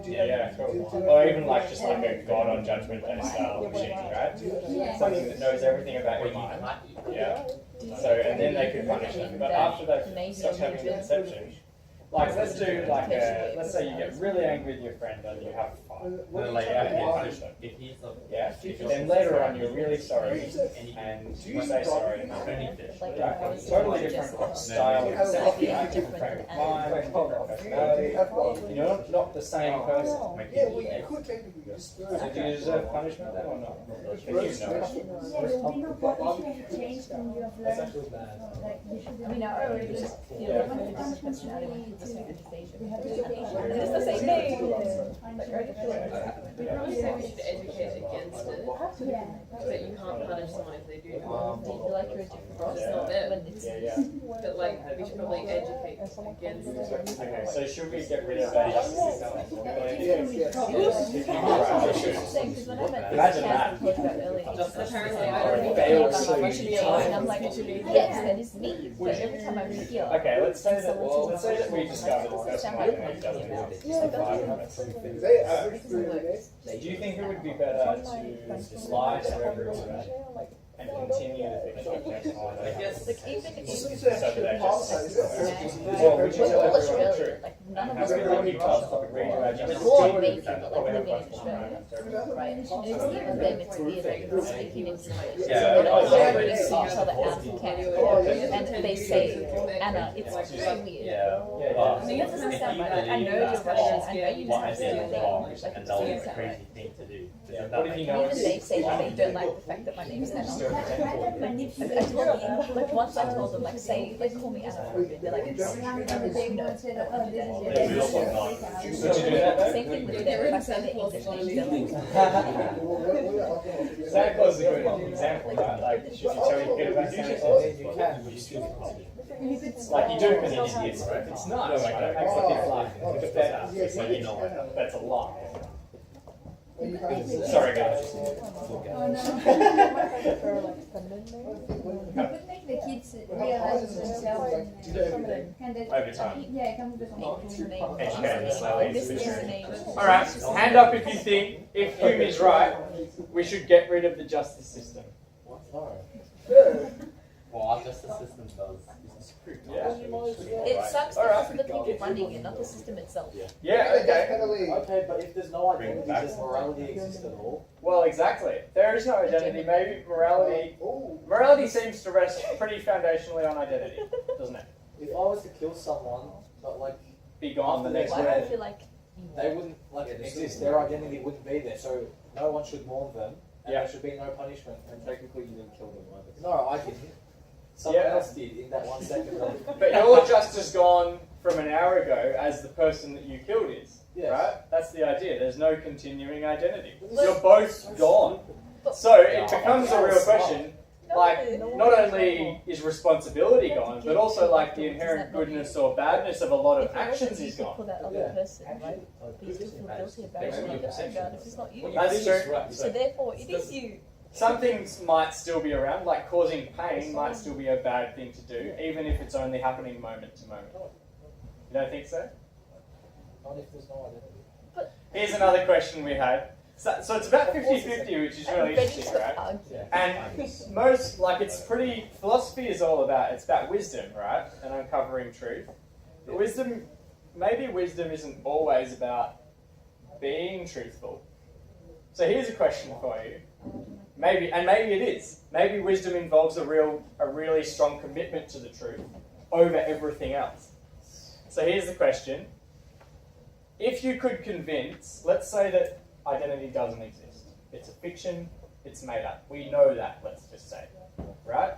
Yeah, cool. Or even like just like a God on Judgment Day style machine, right? Something that knows everything about your mind. Yeah. So, and then they could punish them. But after they've stopped having the perception, like let's say you get really angry with your friend and you have a fight. Like how do you punish them? If he's a Yeah. Then later on you're really sorry and you say sorry and right. Totally different style of self, different frame of mind, personality. You're not the same person. Yeah, well, you could technically just So do you deserve punishment then or not? Can you know? there will be no punishment changed when you have learned. Like, you should I mean, I already just feel Yeah. like the different personality when it's just education. we have education. It's the same thing. Like, I already feel like We probably say we should educate against it, yeah. that you can't punish someone if they do. you feel like you're a different It's person not them. when it's Yeah. But like, we should probably educate against it. Okay, so should we get rid of that justice system? Yes, yes. because when I met Imagine this that. cat we talked about earlier, Just apparently, I I don't don't feel think like we I should should be be and I'm like, future yes, that is me. But every time I'm here, Okay, let's say that we discovered that personal identity doesn't exist. They average through the day. Do you think it would be better to lie to everyone and continue the fiction of personal I identity? guess, like even if Just you need to actually pause that. Well, would you tell well, everyone the Australia, truth? like none of How us many are people tell us to read our justice Before system? they feel Oh, like we have living in questions. Australia, right? And it's even them, it's weird, like they're speaking in English. Yeah, So oh, they're yeah. referring to each other as cat. And they say Anna, it's so weird. yeah. I mean, that doesn't sound right. Like, I know you're Russian, I know you What I just have did to wrong, English, like and it that was doesn't a sound right. crazy thing to do. Yeah, what if you know Even it's they say that they don't like the fact that my name's Anna. I told them, like once I told them, like say, like call me Anna, they're like, it's They don't say that, oh, this is your Yeah, we also name. not. Would you do that though? same thing with them, if I say the English name, they're like, Santa Claus is a good example, right? Like, should you tell your kid about Santa Claus? Like, you do it because he's an idiot, right? It's not, right? That makes a kid laugh. But that's a lie. Sorry, guys. Oh, no. You could make the it realizes itself and kind of Over time. yeah, it comes with Educated slowly. This is the name. Alright, hand up if you think, if Hume is right, we should get rid of the justice system. Well, our justice system does. Yeah. It sucks because of the people running it, not the system itself. Yeah, okay. Okay, but if there's no identity, does morality exist at all? Well, exactly. There is no identity. Maybe morality seems to rest pretty foundationally on identity, doesn't it? If I was to kill someone, but like Be gone the next Why do I day. feel like they wouldn't like exist, their identity wouldn't be there, so no one should mourn them, and there should be no punishment. And technically, you didn't kill them either. No, I didn't. Someone else did in that 1 second. But you're just as gone from an hour ago as the person that you killed is. Yes. Right? That's the idea. There's no continuing identity. You're both gone. So it becomes a real question. Like, not only is responsibility gone, but also like the inherent goodness or badness of a lot of actions is for gone. that other person, right? But you still feel guilty about it when you get regard if it's not you. That's true. So therefore, it is you. Some things might still be around, like causing pain might still be a bad thing to do, even if it's only happening moment to moment. You don't think so? Not if there's no identity. Here's another question we had. So it's about 50-50, which is really interesting, right? And most, like, it's pretty, philosophy is all about, it's about wisdom, right? And uncovering truth. But maybe wisdom isn't always about being truthful. So here's a question for you. Maybe it is. Maybe wisdom involves a really strong commitment to the truth over everything else. So here's the question. If you could convince, let's say that identity doesn't exist. It's a fiction, it's made up. We know that, let's just say. Right?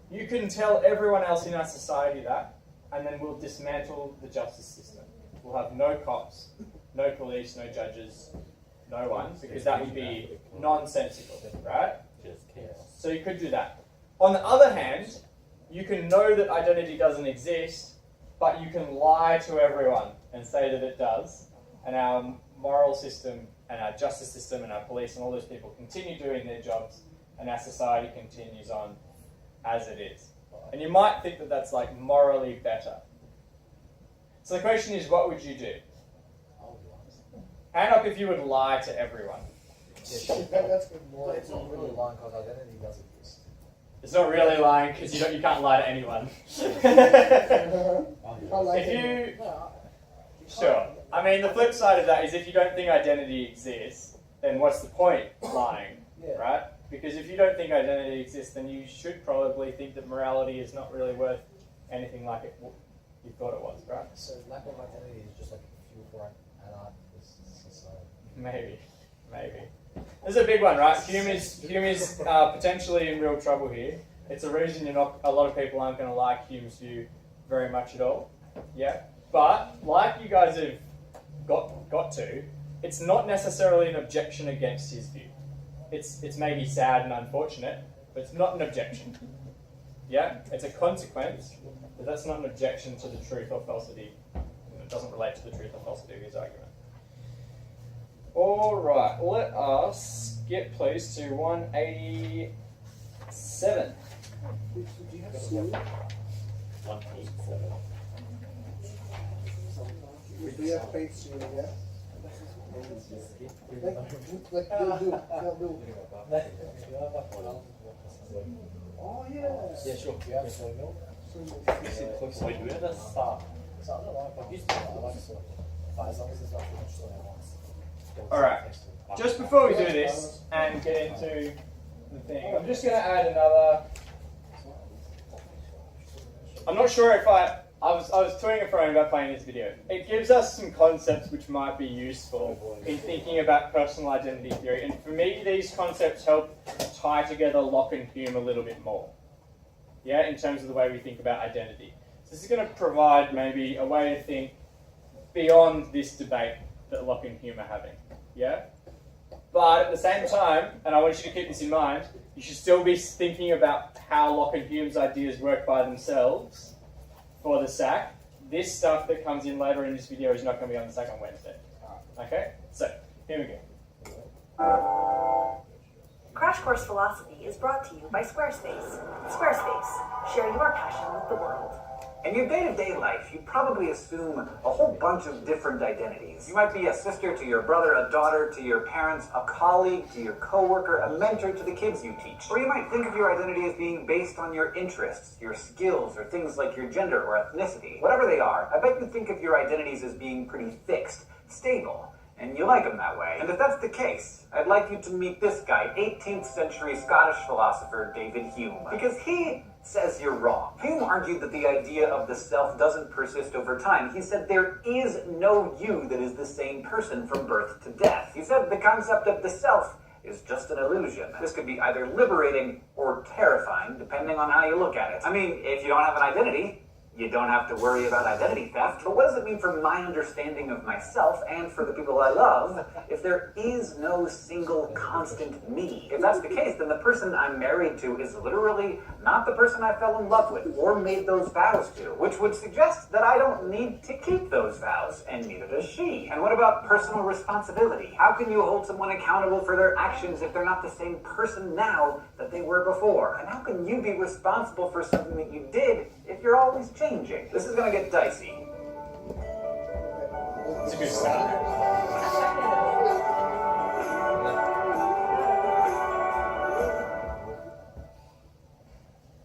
You can tell everyone else in our society that, and then we'll dismantle the justice system. We'll have no cops, no police, no judges, no one, because that would be nonsensical, right? So you could do that. On the other hand, you can know that identity doesn't exist, but you can lie to everyone and say that it does, and our moral system and our justice system and our police and all those people continue doing their jobs, and our society continues on as it is. And you might think that that's like morally better. So the question is, what would you do? Hand up if you would lie to everyone. That's good. But it's not really lying because identity does exist. It's not really lying because you can't lie to anyone. Sure. I mean, the flip side of that is if you don't think identity exists, then what's the point lying, right? Because if you don't think identity exists, then you should probably think that morality is not really worth anything like you thought it was, right? So lack of identity is just like fuel for anarchist society. Maybe. This is a big one, right? Hume is potentially in real trouble here. It's a reason a lot of people aren't going to like Hume's view very much at all. Yeah? But, like you guys have got to, it's not necessarily an objection against his view. It's maybe sad and unfortunate, but it's not an objection. Yeah? It's a consequence, but that's not an objection to the truth or falsity. It doesn't relate to the truth or falsity of his argument. Alright, let us get please to 187. Do you have C? 187. We have faith C, yeah? Like they'll do. Oh yes. Yeah, sure. You have soy milk. Wait, where does start? So I don't like I used to I like soy milk. But as long as there's not too much soy at once. Alright, just before we do this and get into the thing, I'm just going to add another. I'm not sure if I was toying a throwing about playing this video. It gives us some concepts which might be useful in thinking about personal identity theory, and for me these concepts help tie together Locke and Hume a little bit more. Yeah, in terms of the way we think about identity. So this is going to provide maybe a way to think beyond this debate that Locke and Hume are having. Yeah? But at the same time, and I want you to keep this in mind, you should still be thinking about how Locke and Hume's ideas work by themselves for the SAC. This stuff that comes in later in this video is not going to be on the SAC on Wednesday. Okay? So, here we go. Crash Course Philosophy is brought to you by Squarespace. Squarespace, share your passion with the world. In your day-to-day life, you probably assume a whole bunch of different identities. You might be a sister to your brother, a daughter to your parents, a colleague to your coworker, a mentor to the kids you teach. Or you might think of your identity as being based on your interests, your skills, or things like your gender or ethnicity. Whatever they are, I bet you think of your identities as being pretty fixed, stable, and you like them that way. And if that's the case, I'd like you to meet this guy, 18th century Scottish philosopher David Hume, because he says you're wrong. Hume argued that the idea of the self doesn't persist over time. He said there is no you that is the same person from birth to death. He said the concept of the self is just an illusion. This could be either liberating or terrifying, depending on how you look at it. I mean, if you don't have an identity, you don't have to worry about identity theft. But what does it mean for my understanding of myself and for the people I love if there is no single constant me? If that's the case, then the person I'm married to is literally not the person I fell in love with or made those vows to, which would suggest that I don't need to keep those vows, and neither does she. And what about personal responsibility? How can you hold someone accountable for their actions if they're not the same person now that they were before? And how can you be responsible for something that you did if you're always changing? This is gonna get dicey. It's a good start.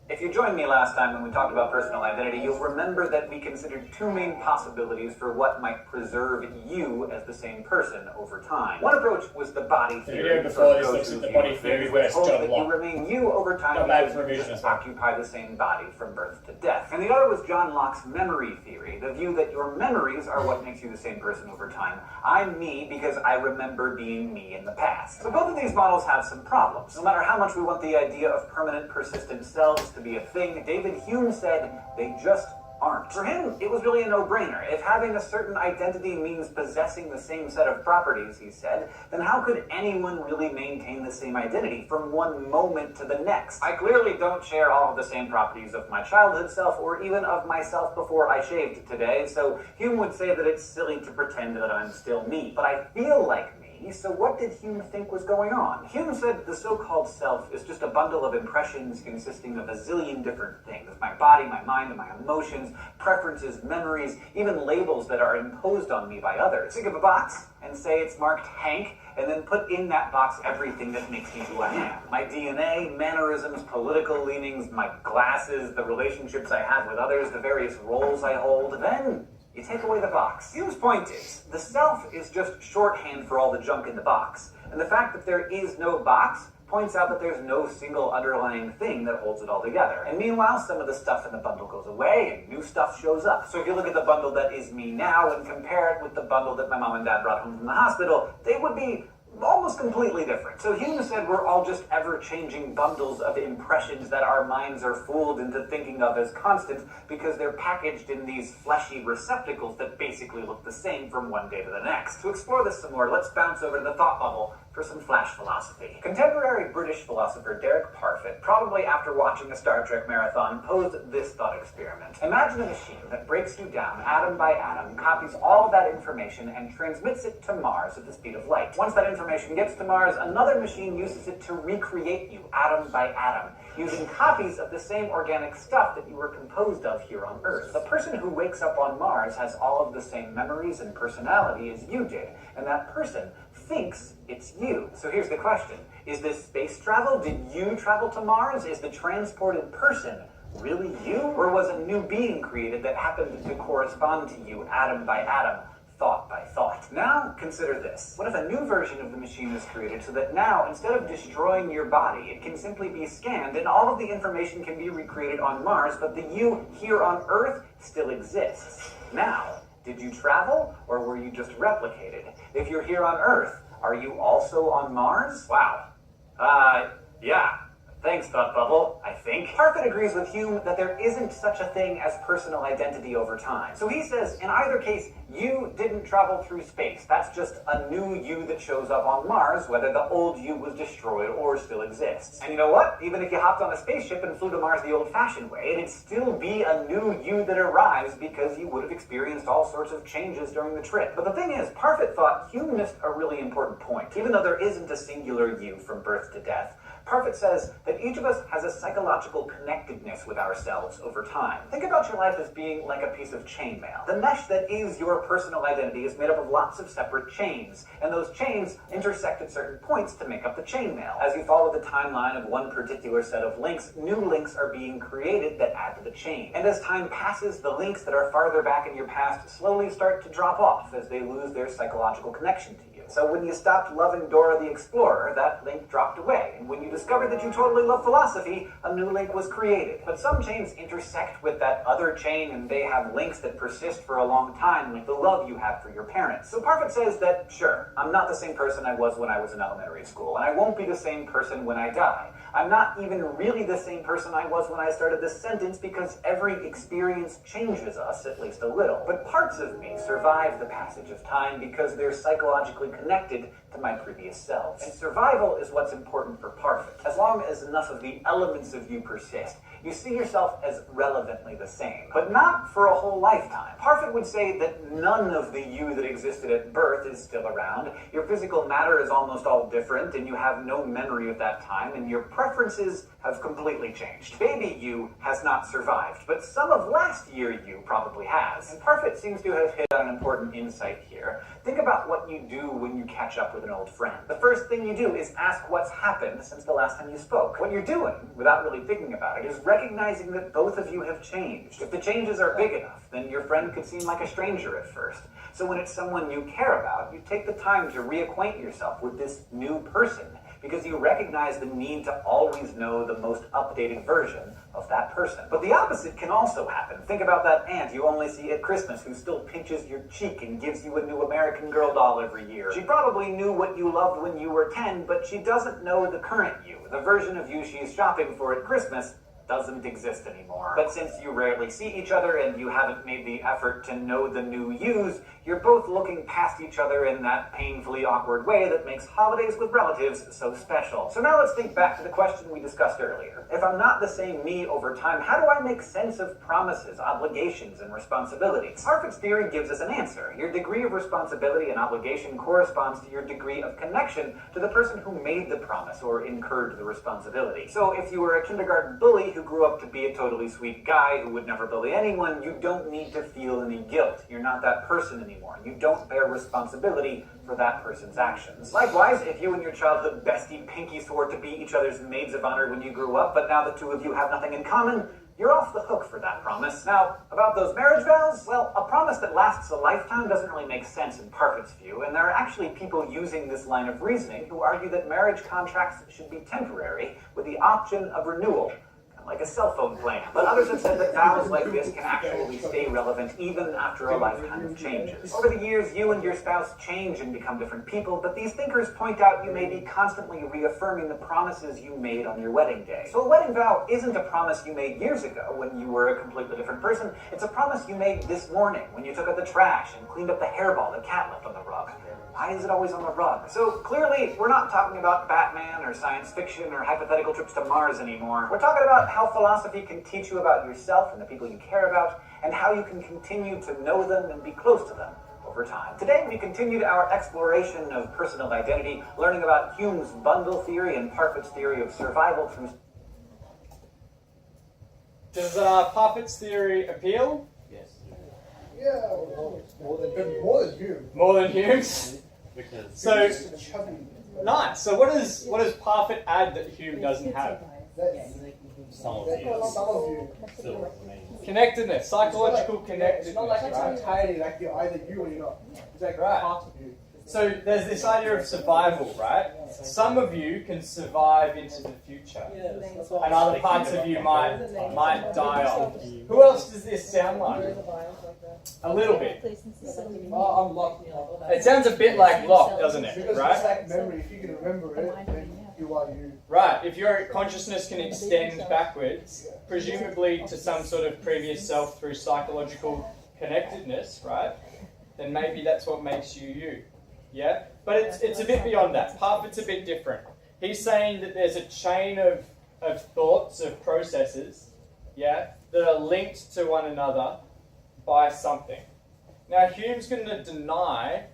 If you joined me last time when we talked about personal identity, you'll remember that we considered two main possibilities for what might preserve you as the same person over time. One approach was the body theory. The video before this looks at the body theory where it's John Locke. You remain you over time because you occupy the same body from birth to death. And the other was John Locke's memory theory, the view that your memories are what makes you the same person over time. I'm me because I remember being me in the past. So both of these models have some problems. No matter how much we want the idea of permanent, persistent selves to be a thing, David Hume said they just aren't. For him, it was really a no-brainer. If having a certain identity means possessing the same set of properties, he said, then how could anyone really maintain the same identity from one moment to the next? I clearly don't share all of the same properties of my childhood self or even of myself before I shaved today, so Hume would say that it's silly to pretend that I'm still me. But I feel like me. So what did Hume think was going on? Hume said the so-called self is just a bundle of impressions consisting of a zillion different things. My body, my mind, and my emotions, preferences, memories, even labels that are imposed on me by others. Think of a box and say it's marked Hank, and then put in that box everything that makes me who I am. My DNA, mannerisms, political leanings, my glasses, the relationships I have with others, the various roles I hold. Then you take away the box. Hume's point is, the self is just shorthand for all the junk in the box. And the fact that there is no box points out that there's no single underlying thing that holds it all together. And meanwhile, some of the stuff in the bundle goes away and new stuff shows up. So if you look at the bundle that is me now and compare it with the bundle that my mom and dad brought home from the hospital, they would be almost completely different. So Hume said we're all just ever-changing bundles of impressions that our minds are fooled into thinking of as constant because they're packaged in these fleshy receptacles that basically look the same from one day to the next. To explore this some more, let's bounce over to the thought bubble for some flash philosophy. Contemporary British philosopher Derek Parfit, probably after watching a Star Trek marathon, posed this thought experiment. Imagine a machine that breaks you down atom by atom, copies all of that information, and transmits it to Mars at the speed of light. Once that information gets to Mars, another machine uses it to recreate you atom by atom, using copies of the same organic stuff that you were composed of here on Earth. The person who wakes up on Mars has all of the same memories and personality as you did, and that person thinks it's you. So here's the question. Is this space travel? Did you travel to Mars? Is the transported person really you? Or was a new being created that happened to correspond to you atom by atom, thought by thought? Now, consider this. What if a new version of the machine is created so that now, instead of destroying your body, it can simply be scanned and all of the information can be recreated on Mars, but the you here on Earth still exists? Now, did you travel or were you just replicated? If you're here on Earth, are you also on Mars? Wow. Yeah. Thanks, Thought Bubble, I think. Parfit agrees with Hume that there isn't such a thing as personal identity over time. So he says, in either case, you didn't travel through space. That's just a new you that shows up on Mars, whether the old you was destroyed or still exists. And you know what? Even if you hopped on a spaceship and flew to Mars the old-fashioned way, it'd still be a new you that arrives because you would have experienced all sorts of changes during the trip. But the thing is, Parfit thought Hume missed a really important point. Even though there isn't a singular you from birth to death, Parfit says that each of us has a psychological connectedness with ourselves over time. Think about your life as being like a piece of chainmail. The mesh that is your personal identity is made up of lots of separate chains, and those chains intersect at certain points to make up the chainmail. As you follow the timeline of one particular set of links, new links are being created that add to the chain. And as time passes, the links that are farther back in your past slowly start to drop off as they lose their psychological connection to you. So when you stopped loving Dora the Explorer, that link dropped away. And when you discovered that you totally love philosophy, a new link was created. But some chains intersect with that other chain, and they have links that persist for a long time, like the love you have for your parents. So Parfit says that, sure, I'm not the same person I was when I was in elementary school, and I won't be the same person when I die. I'm not even really the same person I was when I started this sentence because every experience changes us, at least a little. But parts of me survive the passage of time because they're psychologically connected to my previous selves. And survival is what's important for Parfit. As long as enough of the elements of you persist, you see yourself as relevantly the same, but not for a whole lifetime. Parfit would say that none of the you that existed at birth is still around. Your physical matter is almost all different, and you have no memory of that time, and your preferences have completely changed. Baby you has not survived, but some of last year you probably has. And Parfit seems to have hit on an important insight here. Think about what you do when you catch up with an old friend. The first thing you do is ask what's happened since the last time you spoke. What you're doing, without really thinking about it, is recognizing that both of you have changed. If the changes are big enough, then your friend could seem like a stranger at first. So when it's someone you care about, you take the time to reacquaint yourself with this new person, because you recognize the need to always know the most updated version of that person. But the opposite can also happen. Think about that aunt you only see at Christmas who still pinches your cheek and gives you a new American Girl doll every year. She probably knew what you loved when you were 10, but she doesn't know the current you. The version of you she's shopping for at Christmas doesn't exist anymore. But since you rarely see each other and you haven't made the effort to know the new yous, you're both looking past each other in that painfully awkward way that makes holidays with relatives so special. So now let's think back to the question we discussed earlier. If I'm not the same me over time, how do I make sense of promises, obligations, and responsibilities? Parfit's theory gives us an answer. Your degree of responsibility and obligation corresponds to your degree of connection to the person who made the promise or incurred the responsibility. So if you were a kindergarten bully who grew up to be a totally sweet guy who would never bully anyone, you don't need to feel any guilt. You're not that person anymore. You don't bear responsibility for that person's actions. Likewise, if you and your childhood bestie Pinky swore to be each other's maids of honor when you grew up, but now the two of you have nothing in common, you're off the hook for that promise. Now, about those marriage vows, well, a promise that lasts a lifetime doesn't really make sense in Parfit's view, and there are actually people using this line of reasoning who argue that marriage contracts should be temporary with the option of renewal, like a cell phone plan. But others have said that vows like this can actually stay relevant even after a lifetime of changes. Over the years, you and your spouse change and become different people, but these thinkers point out you may be constantly reaffirming the promises you made on your wedding day. So a wedding vow isn't a promise you made years ago when you were a completely different person. It's a promise you made this morning when you took out the trash and cleaned up the hairball the cat left on the rug. Why is it always on the rug? So clearly, we're not talking about Batman or science fiction or hypothetical trips to Mars anymore. We're talking about how philosophy can teach you about yourself and the people you care about, and how you can continue to know them and be close to them over time. Today, we continued our exploration of personal identity, learning about Hume's bundle theory and Parfit's theory of survival through... Does Parfit's theory appeal? Yes. Yeah, more than Hume. More than Hume's? Because So, nice. So what does Parfit add that Hume doesn't have? some of Some of you. still remain. Connectedness, psychological connectedness. It's not like it's right? entirely like you're either you or you're not. It's like Right. part of you. So there's this idea of survival, right? Some of you can survive into the future, and other parts of you might die off. Who else does this sound like? A little bit. I'm locked. It sounds a bit like Locke, doesn't it? Because Right? it's like memory. If you can remember it, then you while you. Right, if your consciousness can extend backwards, presumably to some sort of previous self through psychological connectedness, right, then maybe that's what makes you you. Yeah? But it's a bit beyond that. Parfit's a bit different. He's saying that there's a chain of thoughts, of processes, yeah, that are linked to one another by something. Now, Hume's going to deny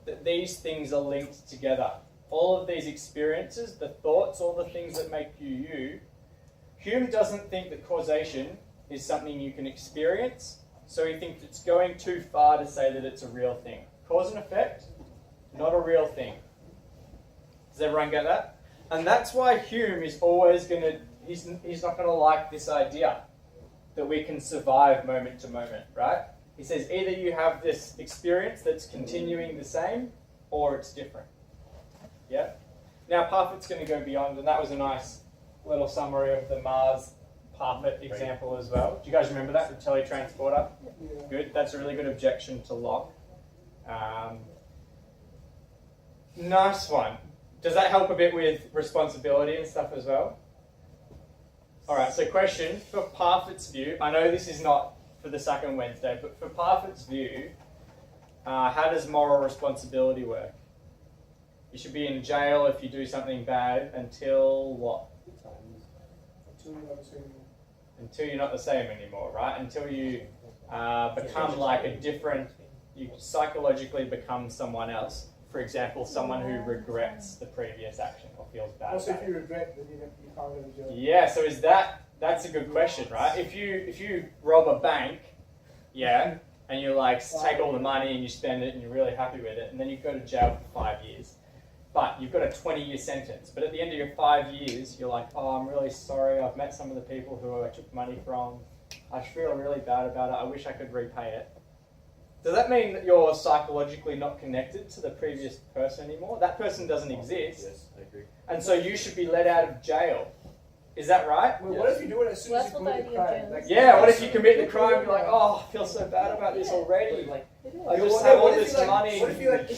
that these things are linked together. All of these experiences, the thoughts, all the things that make you you. Hume doesn't think that causation is something you can experience, so he thinks it's going too far to say that it's a real thing. Cause and effect, not a real thing. Does everyone get that? And that's why Hume is always going to, he's not going to like this idea that we can survive moment to moment, right? He says either you have this experience that's continuing the same, or it's different. Yeah? Now Parfit's going to go beyond, and that was a nice little summary of the Mars Parfit example as well. Do you guys remember that, the teletransporter? Yeah. Good, that's a really good objection to Locke. Nice one. Does that help a bit with responsibility and stuff as well? Alright, so question, for Parfit's view, I know this is not for the second Wednesday, but for Parfit's view, how does moral responsibility work? You should be in jail if you do something bad until what? Until you're not the same anymore, right? Until you become like a different, you psychologically become someone else. For example, someone who regrets the previous action or feels bad. Also, about if you regret, then you can't go to jail. Yeah, so that's a good question, right? If you rob a bank, yeah, and you like take all the money and you spend it and you're really happy with it, and then you go to jail for 5 years. But you've got a 20-year sentence. But at the end of your 5 years, you're like, oh, I'm really sorry. I've met some of the people who I took money from. I feel really bad about it. I wish I could repay it. Does that mean that you're psychologically not connected to the previous person anymore? That person doesn't exist. Yes, I agree. And so you should be let out of jail. Is that right? Well, what if you do it as soon as you commit the crime? Like, Yeah, what if you commit the crime and you're like, oh, I feel so bad about this already. Like, I just have all this money. What if you like, pay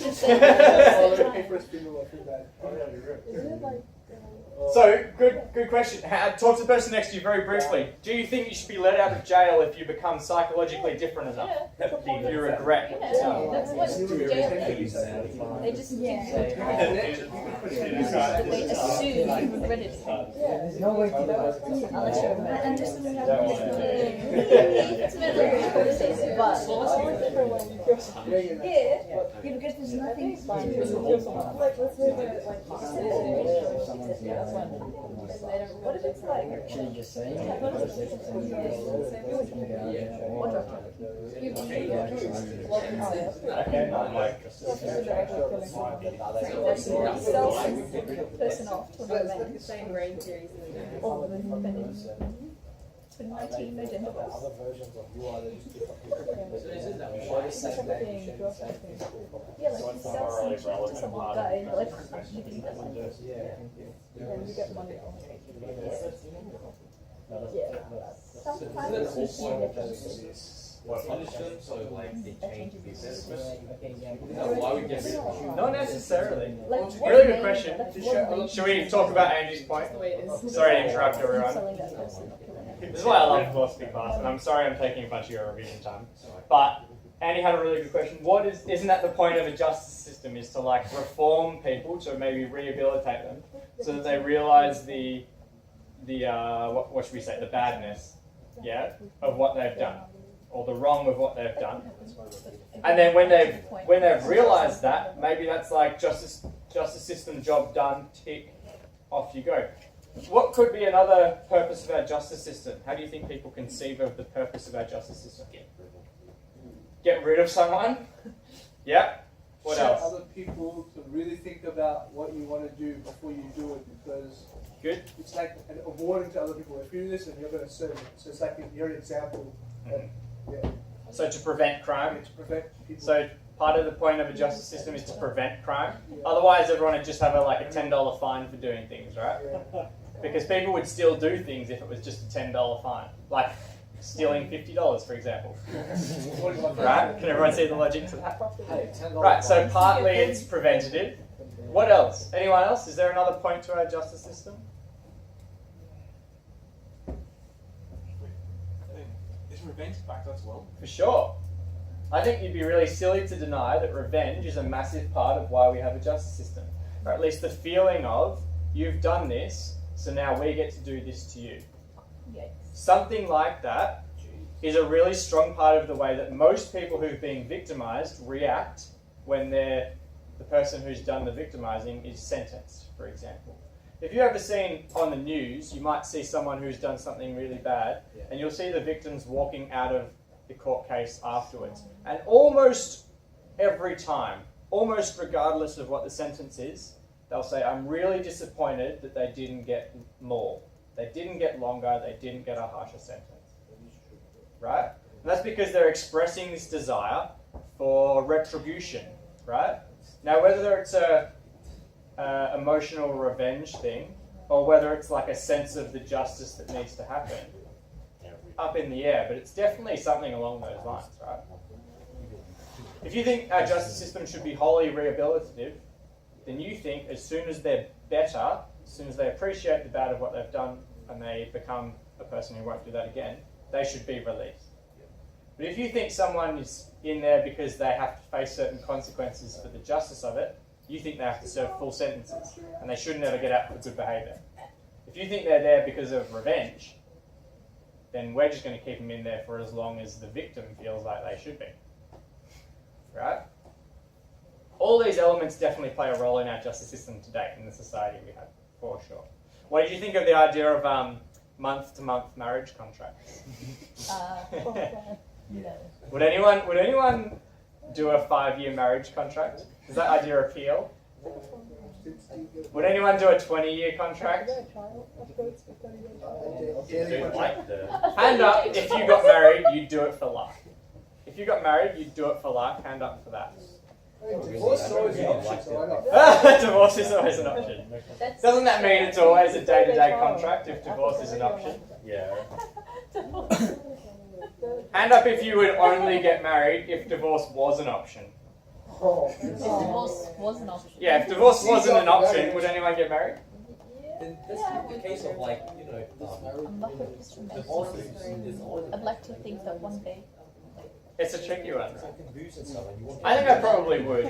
for his funeral, I feel bad. So, good question. Talk to the person next to you very briefly. Do you think you should be let out of jail if you become psychologically different enough? If you regret? Yeah, that's what jail is. They just They assume you regretted it. There's no way to know. Unless you're a And just to have It's been like a conversation, but yeah, because there's nothing. what if it's like Actually, just saying. person off to an event? Same brain series. It's been my team, no gender roles. Other versions of you are just different people. Yeah, like you sell something to someone guy and like you think that's like Yeah. you get money on it. Yeah. Sometimes you see differences. punishment, so like they change business. Why would get rid of you? Not necessarily. Like, Really good question. Should we talk about Andy's point? The way it is. Sorry to interrupt everyone. Selling that person. This is why I love philosophy class, and I'm sorry I'm taking a bunch of your revision time. But Andy had a really good question. Isn't that the point of a justice system, is to like reform people, to maybe rehabilitate them, so that they realise the what should we say, the badness, yeah, of what they've done, or the wrong of what they've done. And then when they've realised that, maybe that's like justice system job done, tick, off you go. What could be another purpose of our justice system? How do you think people conceive of the purpose of our justice system? Get rid of someone? Yeah? What Show else? other people to really think about what you want to do before you do it, because Good? it's like an avoiding to other people. If you do this, and you're going to serve it. So it's like your example. Yeah, So to prevent crime? to prevent people. So part of the point of a justice system is to prevent crime. Otherwise everyone would just have a $10 fine for doing things, right? Yeah. Because people would still do things if it was just a $10 fine. Like stealing $50, for example. Right? Can everyone see the logic to that? Hey, $10 Right, so fine. partly it's preventative. What else? Anyone else? Is there another point to our justice system? Is revenge a factor as well? For sure. I think you'd be really silly to deny that revenge is a massive part of why we have a justice system. Or at least the feeling of, you've done this, so now we get to do this to you. Yikes. Something like that is a really strong part of the way that most people who've been victimized react when the person who's done the victimizing is sentenced, for example. If you've ever seen on the news, you might see someone who's done something really bad, and you'll see the victims walking out of the court case afterwards. And almost every time, almost regardless of what the sentence is, they'll say, I'm really disappointed that they didn't get more. They didn't get longer, they didn't get a harsher sentence. Right? And that's because they're expressing this desire for retribution, right? Now, whether it's a emotional revenge thing, or whether it's like a sense of the justice that needs to happen, up in the air, but it's definitely something along those lines, right? If you think our justice system should be wholly rehabilitative, then you think as soon as they're better, as soon as they appreciate the bad of what they've done and they become a person who won't do that again, they should be released. But if you think someone is in there because they have to face certain consequences for the justice of it, you think they have to serve full sentences and they should never get out for good behaviour. If you think they're there because of revenge, then we're just going to keep them in there for as long as the victim feels like they should be. Right? All these elements definitely play a role in our justice system today, in the society we have, for sure. What did you think of the idea of month-to-month marriage contracts? No. Would anyone do a 5-year marriage contract? Does that idea appeal? Would anyone do a 20-year contract? Hand up if you got married, you'd do it for life. If you got married, you'd do it for life. Hand up for that. Divorce is always an option, so why not? Divorce is always an option. Doesn't that mean it's always a day-to-day contract if divorce is an option? Yeah. Hand up if you would only get married if divorce was an option. If divorce was an option. Yeah, if divorce wasn't an option, would anyone get married? Then that's the case of like, you know, I'm not with this from divorce is always I'd like to think that one day. It's a tricky one. it's like abuse and stuff. And you want I think I probably would.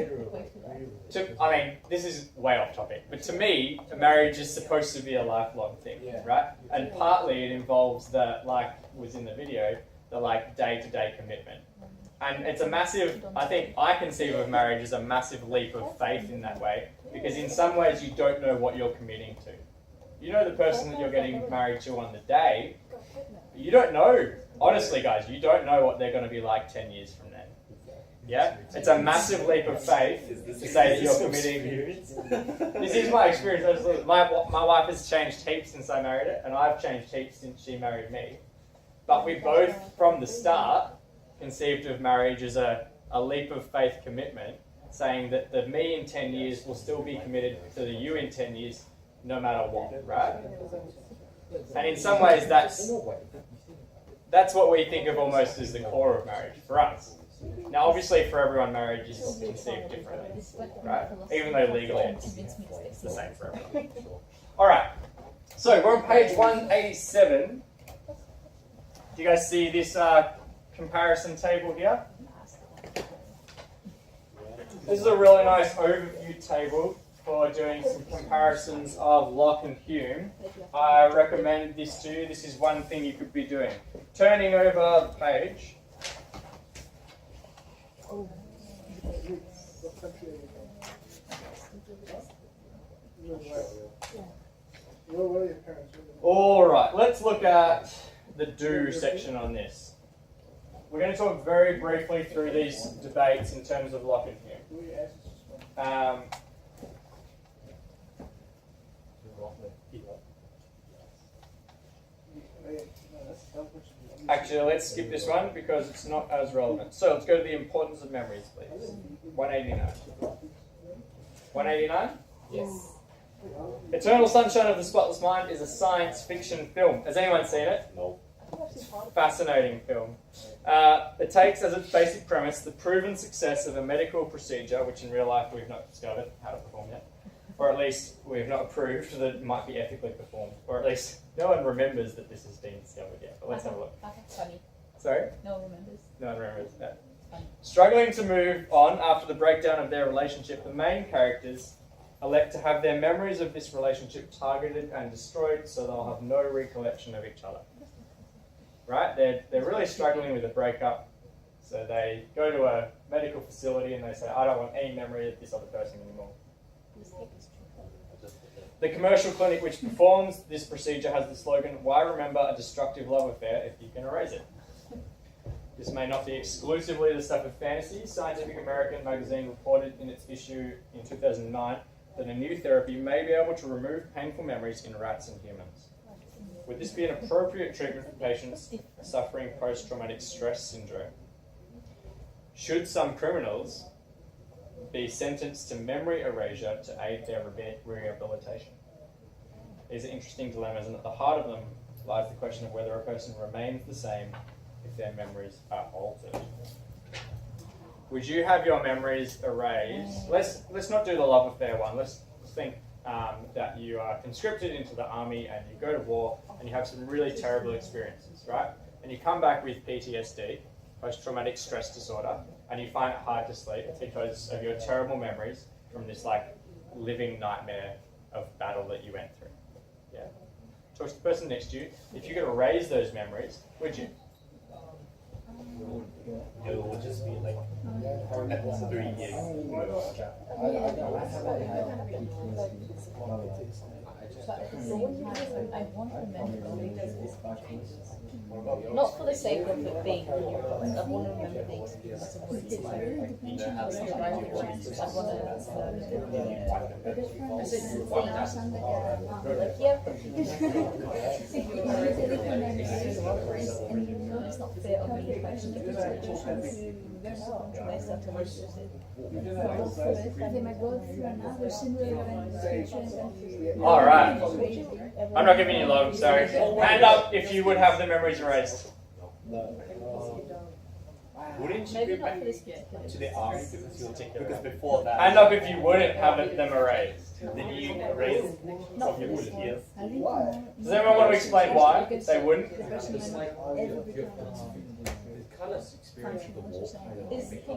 I mean, this is way off topic, but to me, a marriage is supposed to be a lifelong thing, right? And partly it involves the, like was in the video, the like day-to-day commitment. And it's a massive, I think I conceive of marriage as a massive leap of faith in that way, because in some ways you don't know what you're committing to. You know the person that you're getting married to on the day, but you don't know. Honestly, guys, you don't know what they're going to be like 10 years from then. Yeah? It's a massive leap of faith to say that you're committing. This is my experience. My wife has changed heaps since I married her, and I've changed heaps since she married me. But we both, from the start, conceived of marriage as a leap of faith commitment, saying that the me in 10 years will still be committed to the you in 10 years, no matter what, right? And in some ways, that's what we think of almost as the core of marriage for us. Now, obviously, for everyone, marriage is conceived differently, right? Even though legally it's the same for everyone. All right, so we're on page 187. Do you guys see this comparison table here? This is a really nice overview table for doing some comparisons of Locke and Hume. I recommend this to you. This is one thing you could be doing. Turning over the page. All right, let's look at the do section on this. We're going to talk very briefly through these debates in terms of Locke and Hume. Actually, let's skip this one because it's not as relevant. So let's go to the importance of memories, please. 189. 189? Yes. Eternal Sunshine of the Spotless Mind is a science fiction film. Has anyone seen it? No. Fascinating film. It takes as its basic premise the proven success of a medical procedure, which in real life we've not discovered how to perform yet, or at least we've not proved that it might be ethically performed, or at least no one remembers that this has been discovered yet. But let's have a look. Okay, funny. Sorry? No one remembers. No one remembers that. Funny. Struggling to move on after the breakdown of their relationship, the main characters elect to have their memories of this relationship targeted and destroyed so they'll have no recollection of each other. Right? They're really struggling with a breakup, so they go to a medical facility and they say, I don't want any memory of this other person anymore. The commercial clinic which performs this procedure has the slogan, why remember a destructive love affair if you can erase it? This may not be exclusively the stuff of fantasy. Scientific American magazine reported in its issue in 2009 that a new therapy may be able to remove painful memories in rats and humans. Would this be an appropriate treatment for patients suffering post-traumatic stress syndrome? Should some criminals be sentenced to memory erasure to aid their rehabilitation? These are interesting dilemmas, and at the heart of them lies the question of whether a person remains the same if their memories are altered. Would you have your memories erased? Let's not do the love affair one. Let's think that you are conscripted into the army and you go to war and you have some really terrible experiences, right? And you come back with PTSD, post-traumatic stress disorder, and you find it hard to sleep because of your terrible memories from this like living nightmare of battle that you went through. Yeah. Talk to the person next to you. If you could erase those memories, would you? It would just be like at 3 years. But at the same time, I want to remember things. Not for the sake of it being in your thoughts. I want to remember the experience of what it's like. I want to it's not fair on me if I should give Alright. I'm not giving you long, sorry. Hand up if you would have the memories erased. Wouldn't you go back to the army because before that? Hand up if you wouldn't have them erased. Then you erase from your years. Does anyone want to explain why they wouldn't? It's like the kind of experience of the war kind of Is the thing who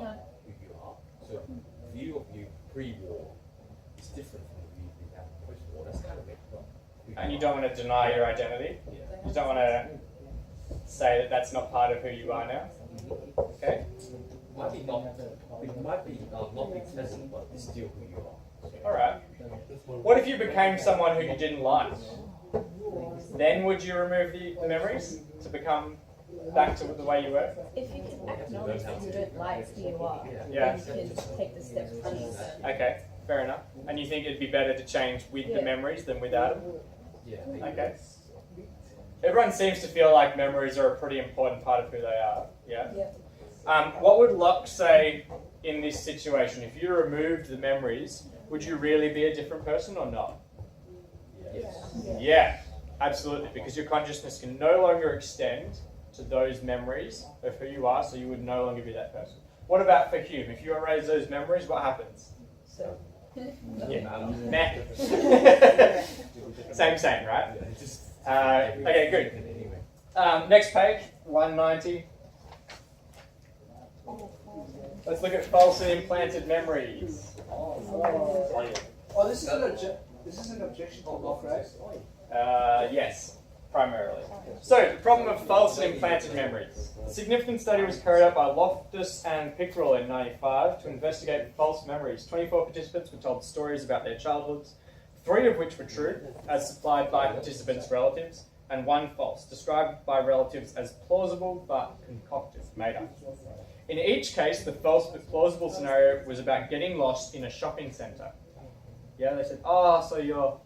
you are. So the view of you pre-war is different from the view you have post-war. That's kind of it. And you don't want to deny your identity. You don't want to say that that's not part of who you are now. Okay? It might be not be pleasant, but it's still who you are. Alright. What if you became someone who you didn't like? Then would you remove the memories to become back to the way you were? If you can acknowledge that you don't like who you are, Yeah. then you can take the steps further. Okay, fair enough. And you think it'd be better to change with the memories than without them? Yeah. Okay. Everyone seems to feel like memories are a pretty important part of who they are. Yeah? What would Locke say in this situation? If you removed the memories, would you really be a different person or not? Yes. Yeah, absolutely. Because your consciousness can no longer extend to those memories of who you are, so you would no longer be that person. What about for Hume? If you erase those memories, what happens? So, Yeah. Meh. Same, right? Okay, good. Next page, 190. Let's look at false and implanted memories. Oh, this is an objection to Locke, right? Yes, primarily. So, the problem of false and implanted memories. A significant study was carried out by Loftus and Pickrell in 1995 to investigate false memories. 24 participants were told stories about their childhoods, 3 of which were true, as supplied by participants' relatives, and 1 false, described by relatives as plausible but concocted, made up. In each case, the false but plausible scenario was about getting lost in a shopping centre. Yeah, they said, oh, so your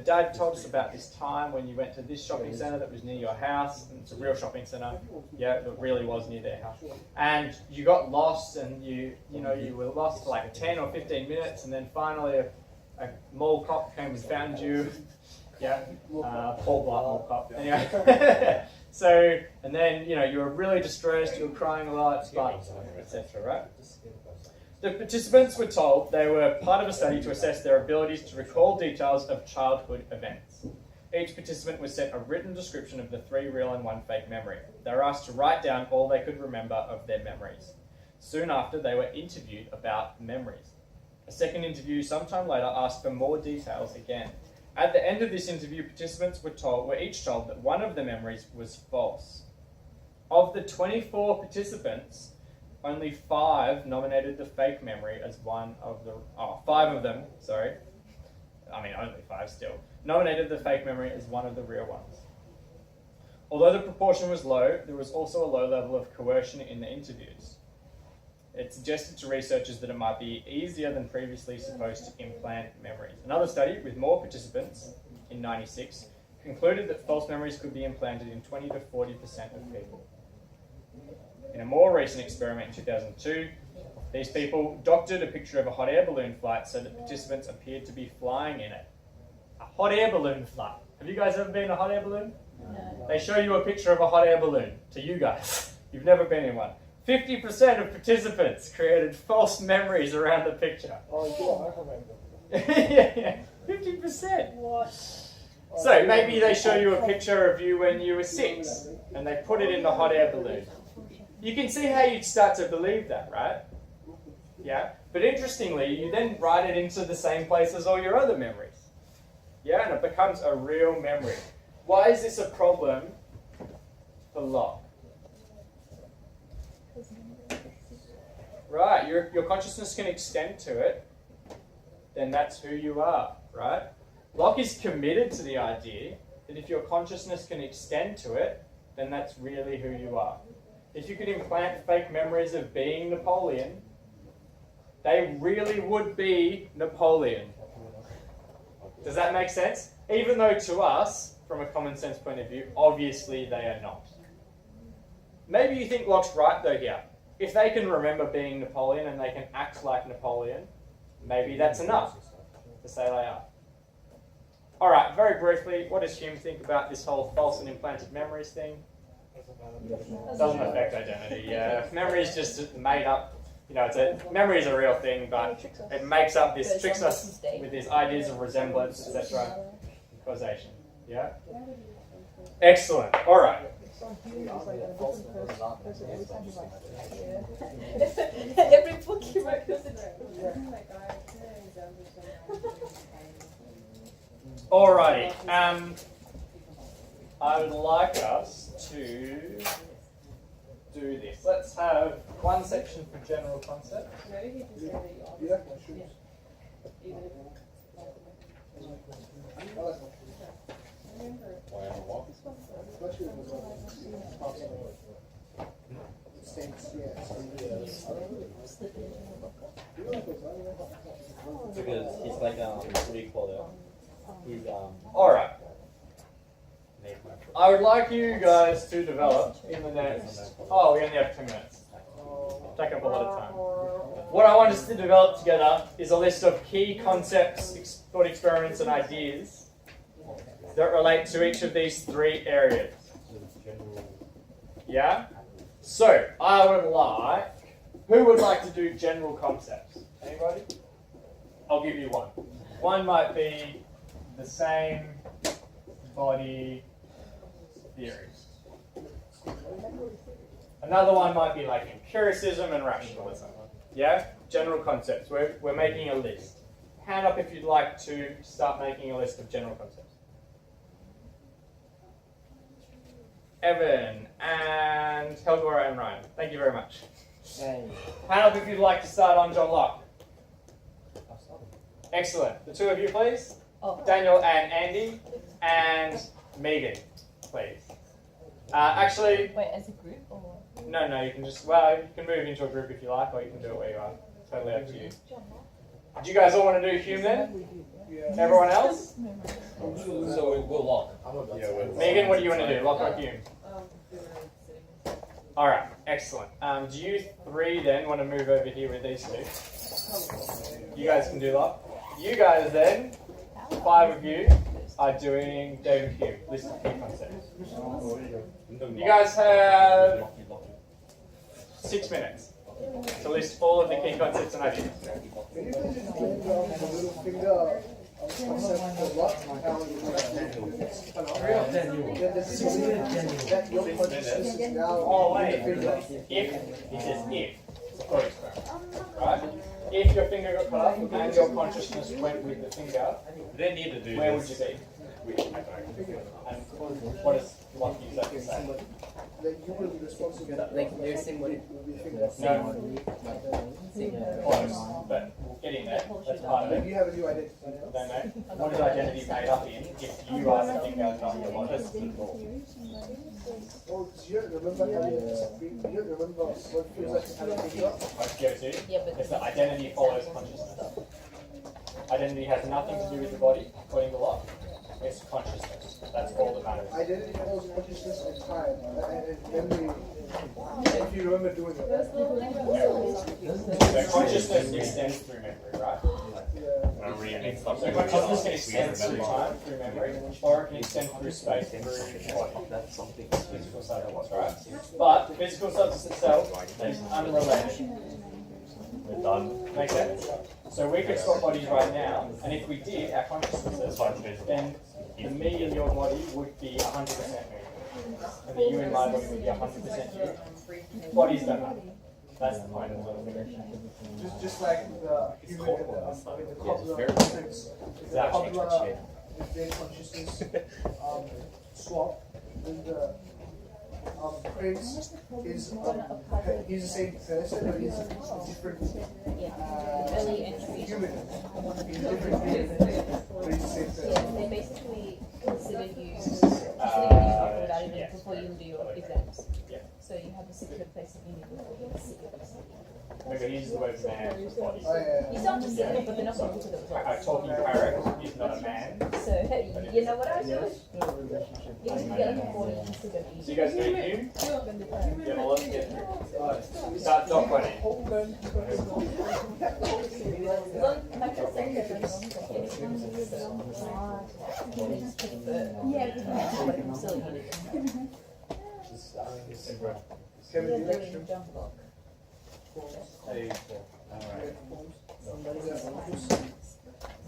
dad told us about this time when you went to this shopping centre that was near your house, and it's a real shopping centre, yeah, it really was near their house. And you got lost, and you were lost for like 10 or 15 minutes, and then finally a mall cop came and found you. Yeah, Paul Blart mall cop. Anyway, so, and then, you were really distressed, you were crying a lot, but, etc., right? The participants were told they were part of a study to assess their abilities to recall details of childhood events. Each participant was sent a written description of the 3 real and 1 fake memory. They were asked to write down all they could remember of their memories. Soon after, they were interviewed about memories. A second interview sometime later asked for more details again. At the end of this interview, participants were each told that one of the memories was false. Of the 24 participants, only 5 nominated the fake memory as one of the... 5 of them, sorry. I mean, only 5 still. Nominated the fake memory as one of the real ones. Although the proportion was low, there was also a low level of coercion in the interviews. It suggested to researchers that it might be easier than previously supposed to implant memories. Another study with more participants in 96 concluded that false memories could be implanted in 20 to 40% of people. In a more recent experiment in 2002, these people doctored a picture of a hot air balloon flight so that participants appeared to be flying in it. A hot air balloon flight. Have you guys ever been in a hot air balloon? No. They show you a picture of a hot air balloon to you guys. You've never been in one. 50% of participants created false memories around the picture. Oh, yeah, I remember. yeah, 50%. What? So maybe they show you a picture of you when you were 6 and they put it in the hot air balloon. You can see how you'd start to believe that, right? Yeah? But interestingly, you then write it into the same place as all your other memories. Yeah? And it becomes a real memory. Why is this a problem for Locke? Right, your consciousness can extend to it, then that's who you are, right? Locke is committed to the idea that if your consciousness can extend to it, then that's really who you are. If you could implant fake memories of being Napoleon, they really would be Napoleon. Does that make sense? Even though to us, from a common sense point of view, obviously they are not. Maybe you think Locke's right though here. If they can remember being Napoleon and they can act like Napoleon, maybe that's enough to say they are. Alright, very briefly, what does Hume think about this whole false and implanted memories thing? Doesn't affect identity, yeah. Memory is just made up, memory is a real thing, but it makes up this, tricks us with these ideas of resemblance, etc. Causation, yeah? Excellent, alright. Every book you wrote was Alrighty, I would like us to do this. Let's have one section for general concepts. Yeah, sure. Because he's like, what do you call it? He's, Alright. I would like you guys to develop in the next... Oh, we only have 2 minutes. Take up a lot of time. What I want us to develop together is a list of key concepts, thought experiments, and ideas that relate to each of these 3 areas. Yeah? So, I would like... Who would like to do general concepts? Anybody? I'll give you one. One might be the same body theory. Another one might be like empiricism and rationalism. Yeah? General concepts. We're making a list. Hand up if you'd like to start making a list of general concepts. Evan and Helgora and Ryan. Thank you very much. Hand up if you'd like to start on John Locke. Excellent. The 2 of you, please. Daniel and Andy. And Megan, please. Actually... Wait, as a group or...? No, you can just... you can move into a group if you like, or you can do it where you are. Totally up to you. Do you guys all want to do Hume then? Yeah. Everyone else? so we'll Locke. Megan, what do you want to do? Locke or Hume? Alright, excellent. Do you 3 then want to move over here with these 2? You guys can do Locke. You guys then, 5 of you, are doing David Hume, list of key concepts. You guys have 6 minutes. to list all of the key concepts and ideas. Can you please just give the little finger concept a lot? That your consciousness is now. Oh wait, if, he says if, it's a thought experiment, right? If your finger got cut off and your consciousness went with the finger, They need to do where would this. you be? And what is what exactly say? Like you will be responsible. Like their symbolic No, close, but we'll get in there. That's part of it. You have a new identity. Don't know. What is identity made up in if you are the finger, not your body? Oh, so you don't remember how you don't remember what it feels like to have a finger? I can give it to you. Yeah, but It's that identity follows consciousness. Identity has nothing to do with the body, according to Locke. It's consciousness. That's all that matters. Identity follows consciousness and time and memory. If you remember doing it. So consciousness extends through memory, right? Yeah. So consciousness can extend through time, through memory, or it can extend through space, through body. That's something. Physical substance, right? But the physical substance itself is unrelated. We're done. Make sense? So we could swap bodies right now, and if we did, our consciousnesses, then the me in your body would be 100% me. And the you in my body would be 100% you. Bodies don't matter. That's the point of the Just like the human, the cobbler, Exactly. with their consciousness swap, with the Prince is he's the same person, but he's a different human. He's a different human, but he's the same person. Yeah, they basically consider you without even before you even do your exams. Yeah. So you have a secret place that you need before you sit your exam. Maybe he uses the word man, body. Oh yeah. You sound just sitting, but they're not going to the A results. talking parrot is not a man. So you know what I was doing? You can get on the board and consider you. So you guys know Hume? You have a lot to get through. Start dot pointing. Kevin, you next to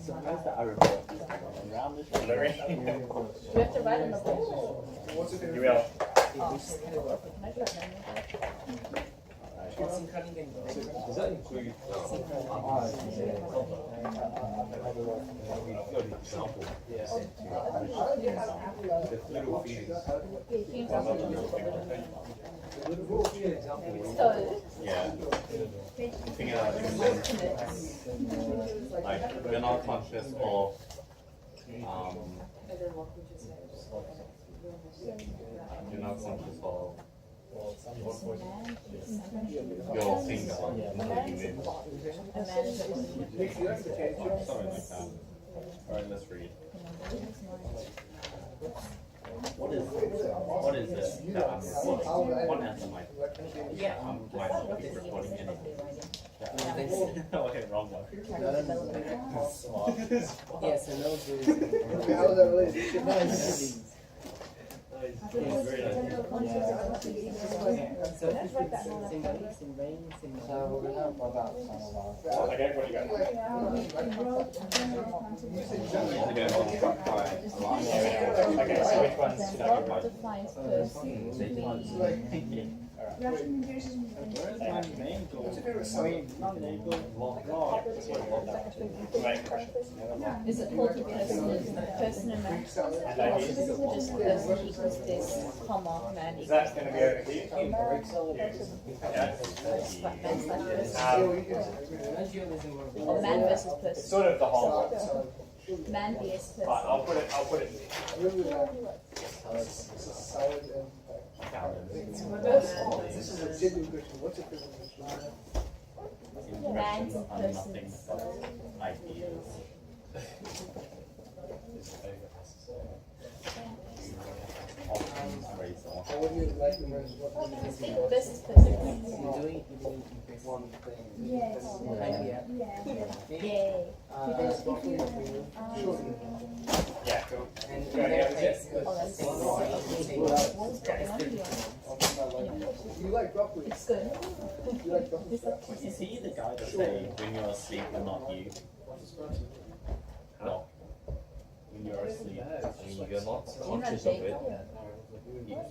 Sometimes I remember around this Do you have to write on the board? what's it? You will. It's in Cunningham. Does that include example? Yes. The little feelings. So, Yeah. Thinking out like you're not conscious of you're not conscious of your finger until you move. Something like that. Alright, let's read. What is it that I'm recording? What answer might not be recording anything? Okay, wrong one. Yes, and those How is that related? So symbolics in brain, So we're gonna bug out some of our. Okay, what do you got? Okay, so which ones should I give mine? defines person to be Is it called person and man? And ideas? Just person equals this, comma, man Is equals that going to be over here? Yeah. or man versus It's person. sort of the whole lot. Man vs But person. I'll put it. This is silent and this is a genuine question. What's a physical question? Man's and Nothing person's. but ideas. So what do you like the most? What do you I think think? this is perfect. One thing. Yes. idea. Yeah. Yay. Because if you Yeah, cool. And in Yeah, their yeah, case, Oh, that's they so want okay. to What's going on here? You like broccoli? It's good. You like broccoli? It's like Is he the guy that say when you're asleep you're not you? No. When you're asleep, If you're not You're not conscious of it, daytime.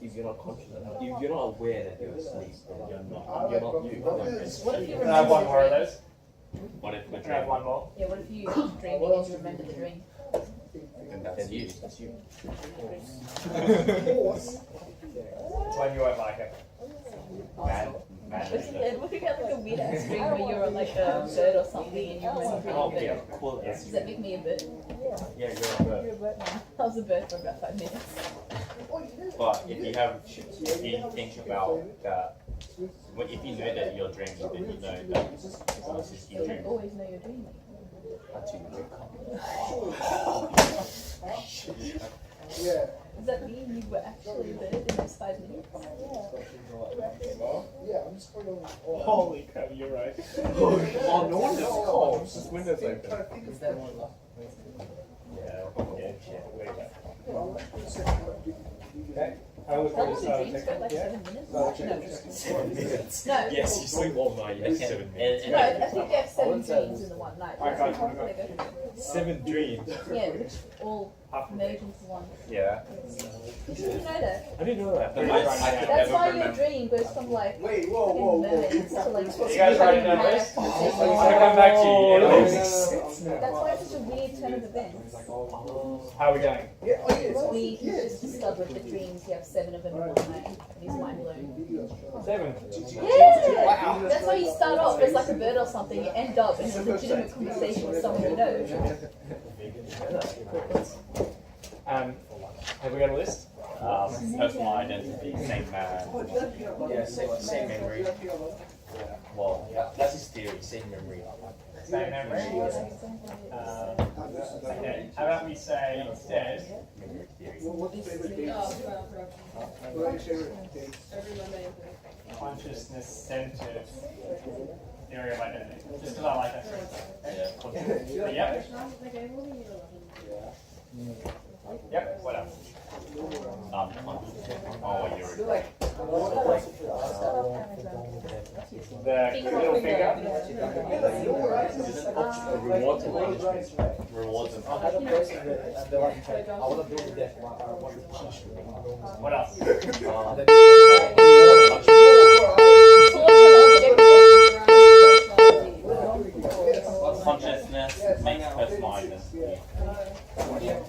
if you're not conscious of it, if you're not aware that you're asleep, then you're not. I you're like not broccoli. you. Broccoli is- What if you Can I have one more of those? What if we're Can I have one more? Yeah, what if you dream and you remember the dream? And that's Then you. that's you. Horse. It's one you won't like it. Yeah, what if you have like a weird ass dream where you're like a bird or something and you remember Oh, being a yeah, bird? cool. Does that make me a bird? Yeah, you're a bird. You're a bird now. I was a bird for about 5 minutes. But if you think about that, if you know that you're dreaming, then you know that this is you You dreaming. always know you're dreaming. Until you wake up. Yeah. Does that mean you were actually a bird in those 5 minutes? Yeah, I'm just going to. Holy crap, you're right. Oh, no wonder it's cold. It's just windows open. Is that more love? Yeah, shit. Wait a minute. Okay. How was How long this? do dreams go? Like 7 minutes? 7 minutes. No. Yes, you sleep all night. Yes, 7 minutes. No, I think they have 7 dreams in the one night. I can't How often they go to 7 dreams. Yeah, which all merge into one. Yeah. You didn't know that. I didn't know that. The most I could That's ever why your remember. dream goes from like Wait, whoa, fucking whoa, mermaids whoa. to like You guys writing down this? I'm gonna come back to you. That's why it's such a weird turn of events. How are we going? Yeah, oh, yeah. We just discovered the dreams, you have 7 of them in one night. And he's mind blown. 7. Yeah! That's why you start off as like a bird or something, you end up in a legitimate conversation with someone you know. Have we got a list? Personal identity, same man. Yeah, same memory. Well, yeah, that's his theory, same memory. Same memory. Okay. How about we say instead? What's your favorite dates? What are your favorite dates? Every Monday. Consciousness centered theory of identity. Just because I like that. Yeah. Yep. Yep. What else? Oh, you're The little finger. Rewards and punishment. rewards and I had a person and they're like, I want to build a death, I want to punish them. What else? consciousness makes personal identity. Oh yeah,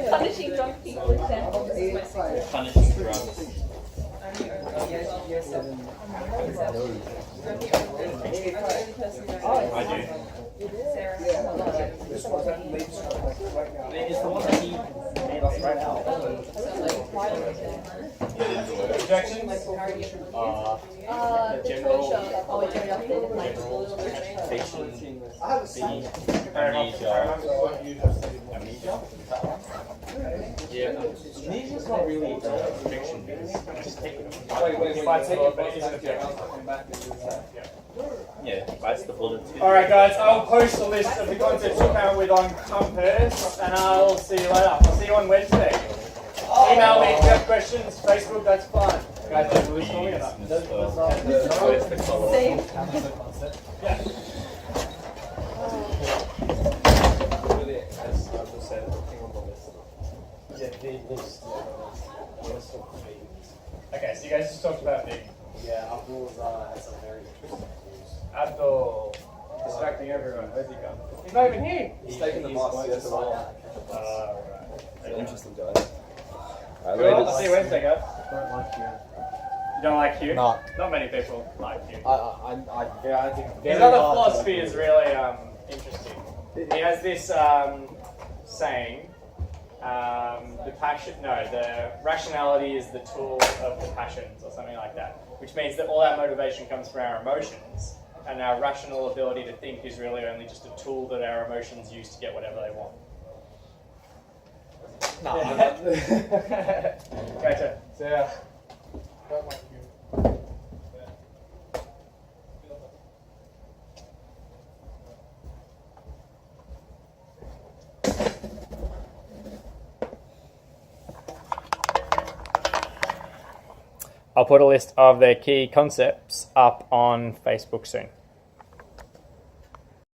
punishing drunk people example. Punishing drugs. I do. This one's at the latest right now. It's the one that he made us right now. Projections? The closure. Oh, it's already updated. Like, I have a scene. Amnesia. Yeah. Amnesia's not really a fiction because you just take it. Wait, if I take it, but it isn't a Yeah, bites the bullet too. Alright guys, I'll post a list of the concepts you came up with on Compass, and I'll see you later. I'll see you on Wednesday. Email me if you have questions, Facebook, that's fine. Guys, have a list for me or not? same. Yeah. Okay, so you guys just talked about me. Yeah, Abdul's had some very interesting views. Abdul, distracting everyone. Where's he gone? He's not even here. He's taking the bus, he has to run out. Right. Interesting, guys. Cool, I'll see you Wednesday, guys. Don't like you. You don't like Hume? No. Not many people like Hume. I think His other philosophy is really interesting. He has this saying, the rationality is the tool of the passions, or something like that, which means that all our motivation comes from our emotions, and our rational ability to think is really only just a tool that our emotions use to get whatever they want. No. Gotcha. So yeah. I'll put a list of the key concepts up on Facebook soon.